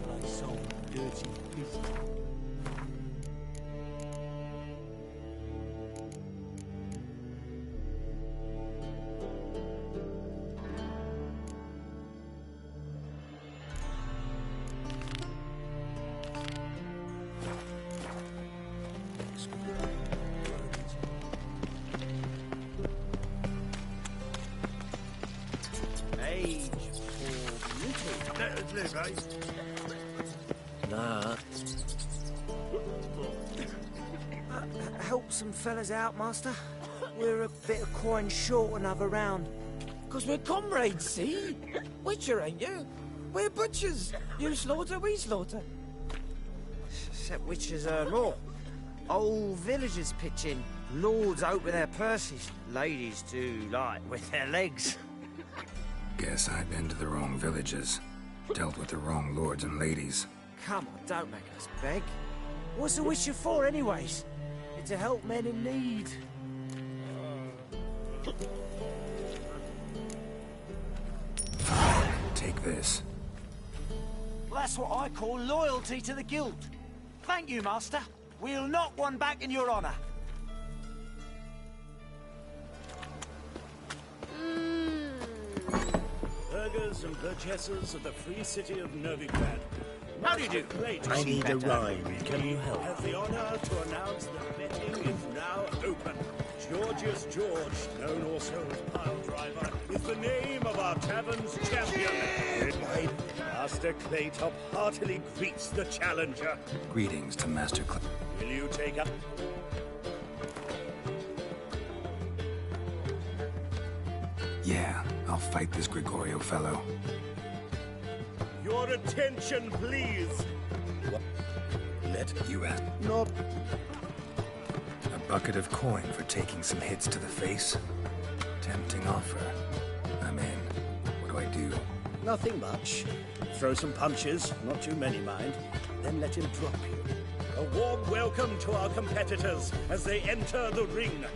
Like some dirty business. Age for beauty. Let us live, eh? Nah. Help some fellas out, Master. We're a bit of coin short another round. 'Cause we're comrades, see? Witcher, ain't you? We're butchers. You slaughter, we slaughter. Except witches earn more. Old villagers pitch in. Lords open their purses. Ladies do like with their legs. Guess I've been to the wrong villages. Dealt with the wrong lords and ladies. Come on, don't make us beg. What's a witcher for, anyways? It's to help men in need. Take this. That's what I call loyalty to the guild. Thank you, Master. We'll knock one back in your honor. Burghers and burgesses of the free city of Novigrad. How do you do? I need a rhyme. Can you help? Has the honor to announce that betting is now open. Georgius George, known also as Pile Driver, is the name of our tavern's champion. Master Claytop heartily greets the challenger. Greetings to Master Clay. Will you take up? Yeah, I'll fight this Gregorio fellow. Your attention, please. Let you ask. Not. A bucket of coin for taking some hits to the face. Tempting offer. I'm in. What do I do? Nothing much. Throw some punches, not too many, mind. Then let him drop you. A warm welcome to our competitors as they enter the ring.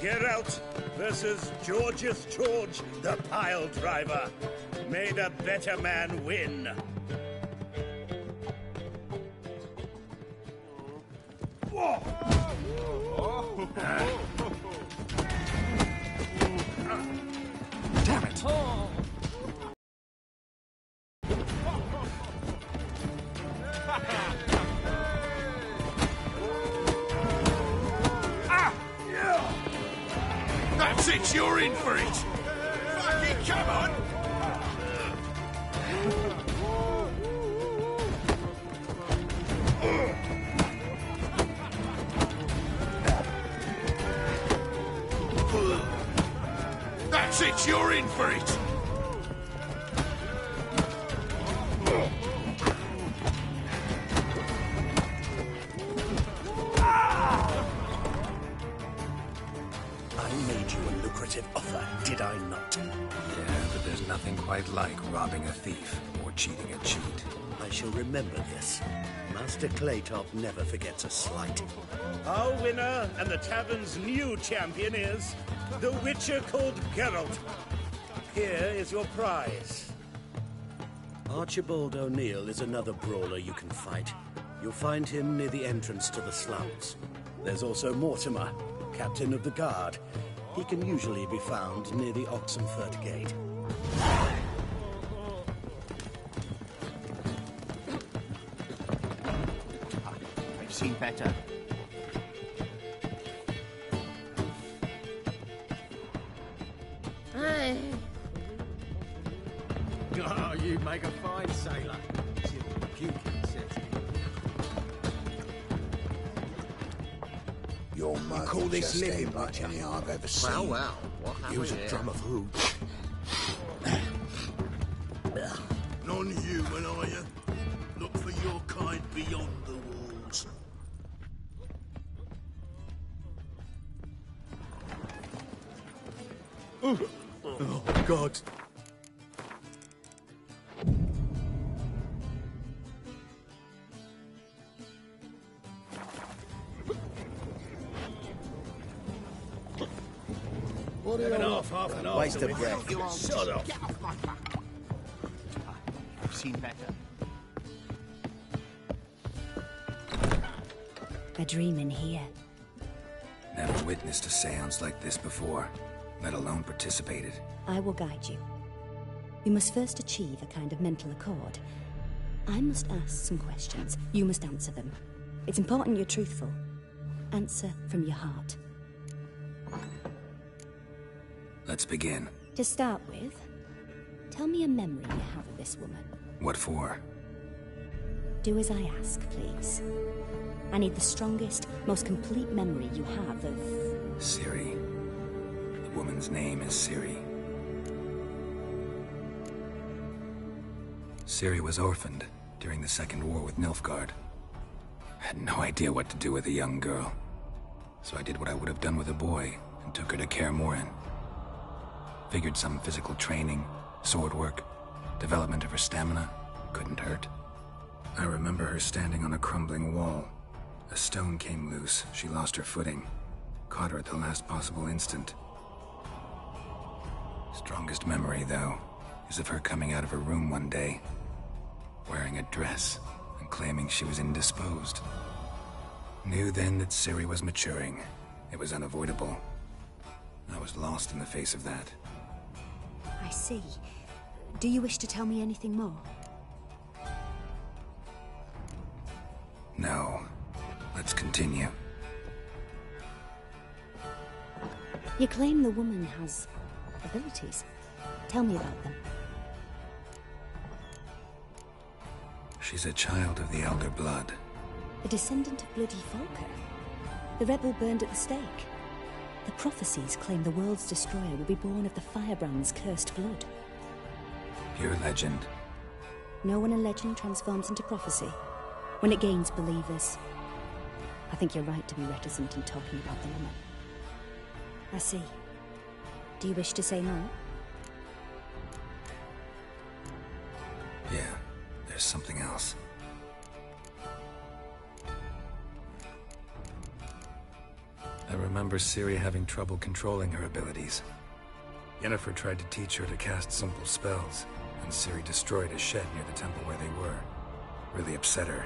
Geralt versus Georgius George, the Pile Driver. May the better man win. Damn it! That's it, you're in for it! Fucking come on! That's it, you're in for it! I made you a lucrative offer, did I not? Yeah, but there's nothing quite like robbing a thief or cheating a cheat. I shall remember this. Master Claytop never forgets a slight. Our winner and the tavern's new champion is the Witcher called Geralt. Here is your prize. Archibald O'Neill is another brawler you can fight. You'll find him near the entrance to the slums. There's also Mortimer, captain of the guard. He can usually be found near the Oxenford Gate. I've seen better. Aye. Oh, you make a fine sailor. Your mother call this just living, ain't like any I've ever seen. Well, well, what happened He was here? a drum of hooch. Non-human, are you? Look for your kind beyond the walls. Oh, God. Half an hour. Waste of breath. Shut up. Get off my back. I've seen better. A dream in here. Never witnessed a seance like this before, let alone participated. I will guide you. You must first achieve a kind of mental accord. I must ask some questions. You must answer them. It's important you're truthful. Answer from your heart. Let's begin. To start with, tell me a memory you have of this woman. What for? Do as I ask, please. I need the strongest, most complete memory you have of... Ciri. The woman's name is Ciri. Ciri was orphaned during the Second War with Nilfgaard. Had no idea what to do with a young girl. So I did what I would have done with a boy and took her to Kaer Morhen. Figured some physical training, sword work, development of her stamina couldn't hurt. I remember her standing on a crumbling wall. A stone came loose, she lost her footing. Caught her at the last possible instant. Strongest memory, though, is of her coming out of her room one day, wearing a dress and claiming she was indisposed. Knew then that Ciri was maturing. It was unavoidable. I was lost in the face of that. I see. Do you wish to tell me anything more? No. Let's continue. You claim the woman has abilities. Tell me about them. She's a child of the Elder Blood. A descendant of bloody Falker. The rebel burned at the stake. The prophecies claim the world's destroyer will be born of the Firebrand's cursed blood. Pure legend. Know when a legend transforms into prophecy? When it gains believers. I think you're right to be reticent in talking about the woman. I see. Do you wish to say more? Yeah, there's something else. I remember Ciri having trouble controlling her abilities. Yennefer tried to teach her to cast simple spells, and Ciri destroyed a shed near the temple where they were. Really upset her,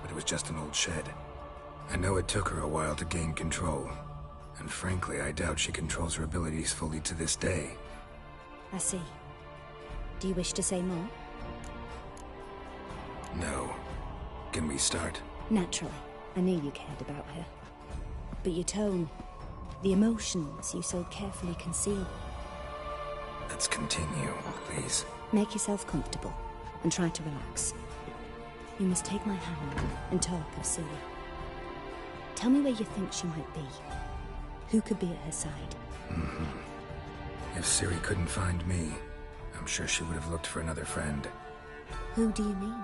but it was just an old shed. I know it took her a while to gain control, and frankly, I doubt she controls her abilities fully to this day. I see. Do you wish to say more? No. Can we start? Naturally. I knew you cared about her. But your tone, the emotions you so carefully conceal. Let's continue, please. Make yourself comfortable and try to relax. You must take my hand and talk of Ciri. Tell me where you think she might be. Who could be at her side? If Ciri couldn't find me, I'm sure she would have looked for another friend. Who do you mean?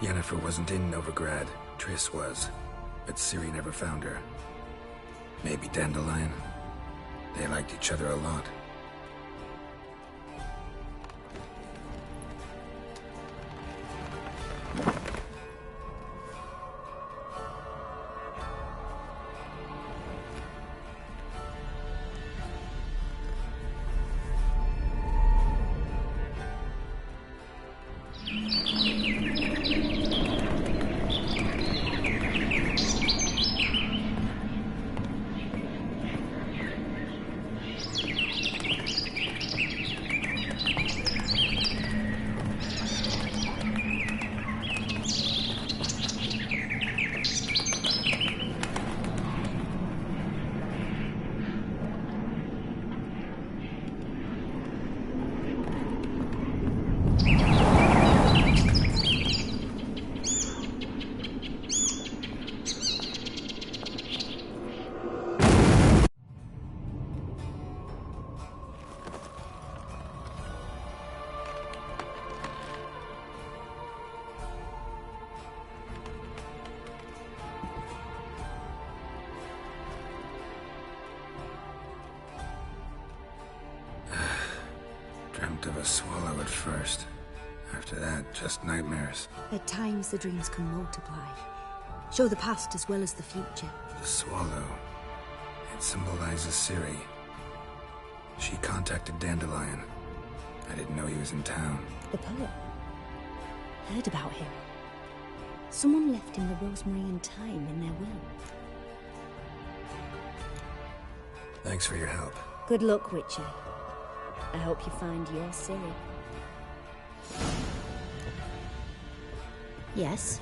Yennefer wasn't in Novigrad. Triss was. but Ciri never found her. Maybe Dandelion? They liked each other a lot. Dreamt of a swallow at first. After that, just nightmares. At times, the dreams can multiply. Show the past as well as the future. The swallow. It symbolizes Ciri. She contacted Dandelion. I didn't know he was in town. The poet. Heard about him. Someone left him the rosemary and thyme in their will. Thanks for your help. Good luck, Witcher. I hope you find your Ciri. Yes.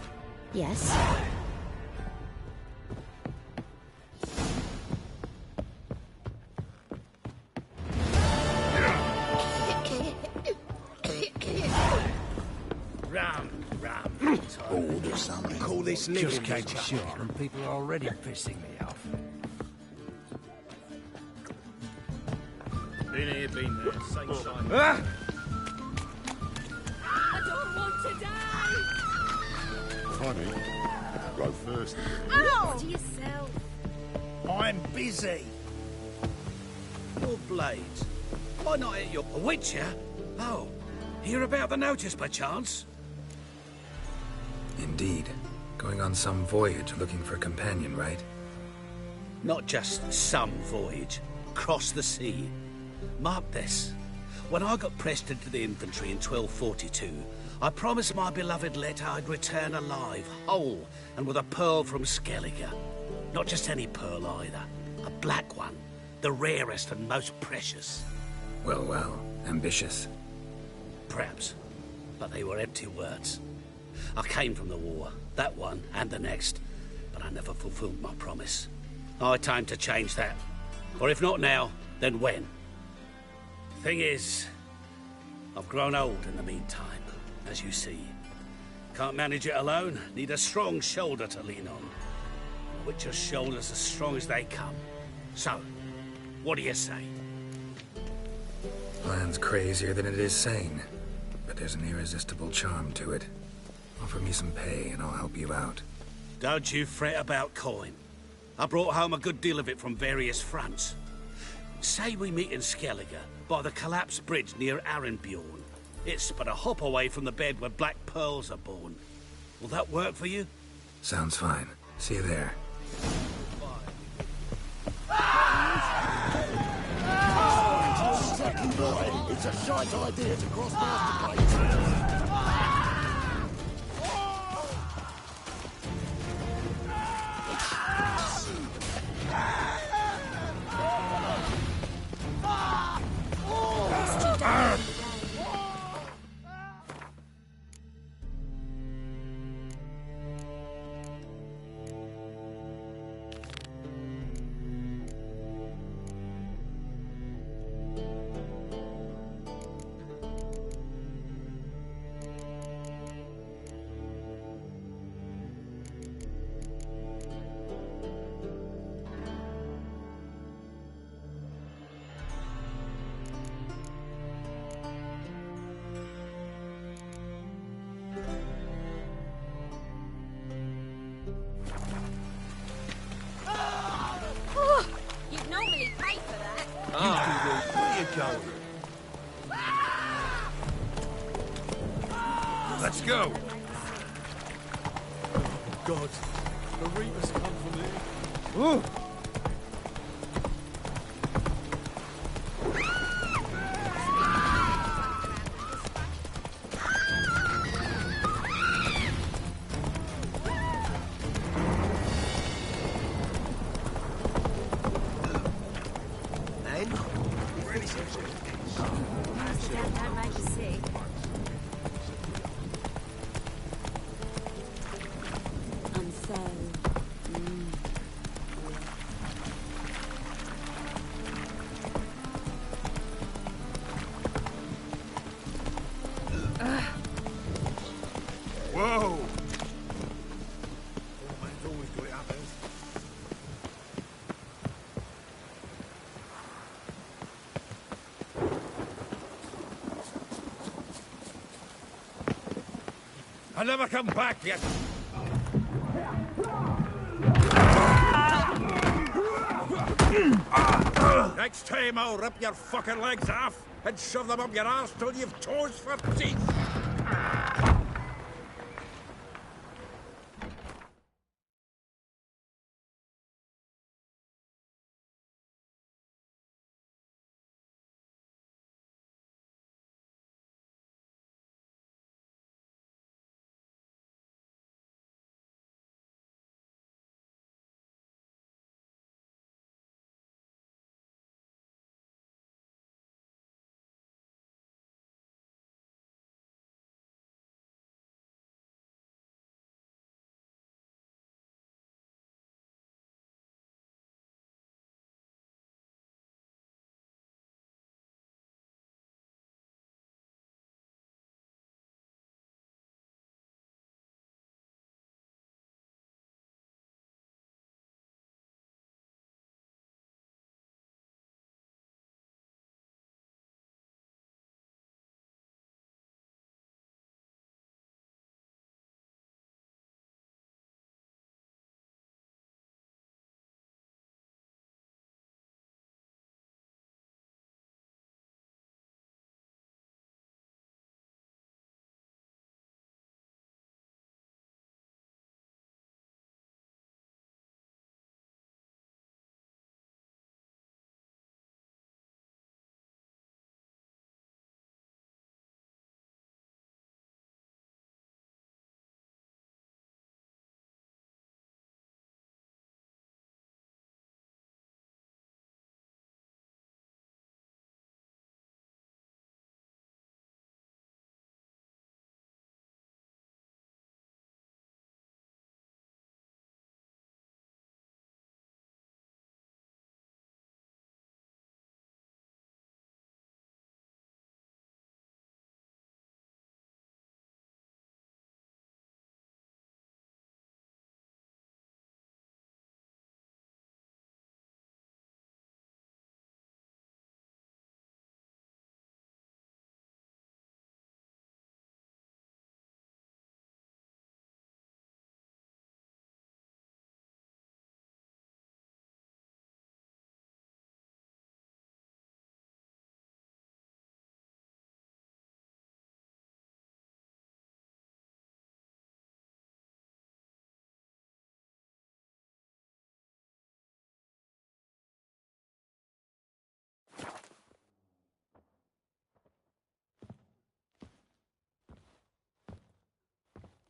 Yes. Rum. Order something. Call this living, Just can't can't you? shot. And people are already pissing me off. Been here, been there, same side. Ah! I don't want to die! Funny. Go first. Ow! To yourself. I'm busy. Your blades. Why not hit your... A witcher? Oh, hear about the notice by chance? Indeed. Going on some voyage looking for a companion, right? Not just some voyage. Cross the sea. Mark this. When I got pressed into the infantry in 1242, I promised my beloved Letta I'd return alive, whole, and with a pearl from Skellige. Not just any pearl either. A black one. The rarest and most precious. Well, well. Ambitious. Perhaps. But they were empty words. I came from the war. That one, and the next. But I never fulfilled my promise. High time to change that. Or if not now, then when? Thing is, I've grown old in the meantime, as you see. Can't manage it alone, need a strong shoulder to lean on. Witcher's shoulders as strong as they come. So, what do you say? Plan's crazier than it is sane, but there's an irresistible charm to it. Offer me some pay and I'll help you out. Don't you fret about coin. I brought home a good deal of it from various fronts. Say we meet in Skellige, by the collapsed bridge near Arenbjorn. It's but a hop away from the bed where black pearls are born. Will that work for you? Sounds fine. See you there. Exactly right. It's a shite idea to cross master going. Let's go! Oh, God. The Reapers come for me. Ooh. Whoa! It's always good it happens. I never come back yet! Next time I'll rip your fucking legs off and shove them up your arse till you've toes for teeth!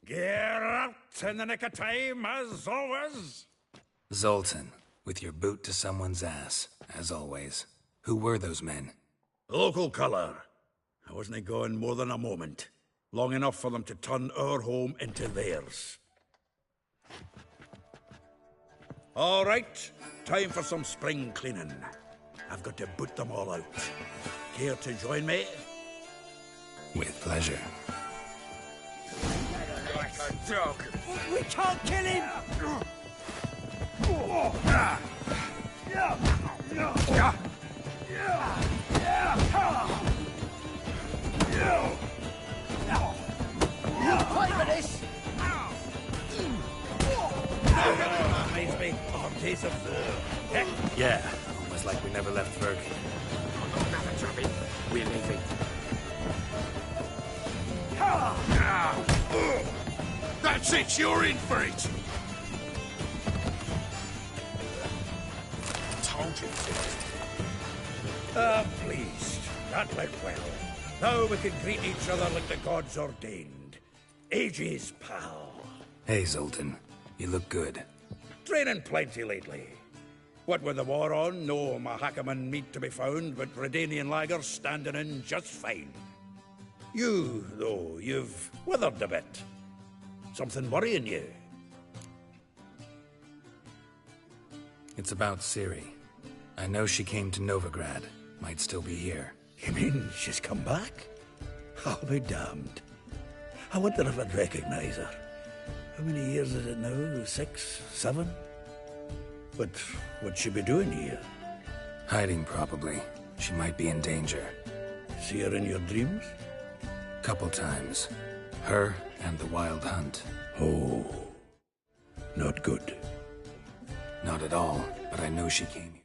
Get out in the nick of time, as always. Zoltan, with your boot to someone's ass, as always. Who were those men? Local colour. I wasn't going more than a moment. Long enough for them to turn our home into theirs. All right, time for some spring cleaning. I've got to boot them all out. Care to join me? With pleasure. Like a dog. We can't kill him! Fight for this! That reminds me of a piece of... Yeah, Promise like we never left Verk. Not matter, Chubby. We're leaving. That's it, you're in for it! Told you to. Pleased. That went well. Now we can greet each other like the gods ordained. Ages, pal. Hey, Zoltan. You look good. Training plenty lately. What with the war on, no Mahakaman meat to be found, but Redanian lagers standing in just fine. You, though, you've withered a bit. Something worrying you? It's about Ciri. I know she came to Novigrad. Might still be here. You mean she's come back? I'll be damned. I wonder if I'd recognize her. How many years is it now? 6, 7? But what'd she be doing here? Hiding, probably. She might be in danger. See her in your dreams? Couple times. Her and the Wild Hunt. Oh. Not good. Not at all, but I know she came here.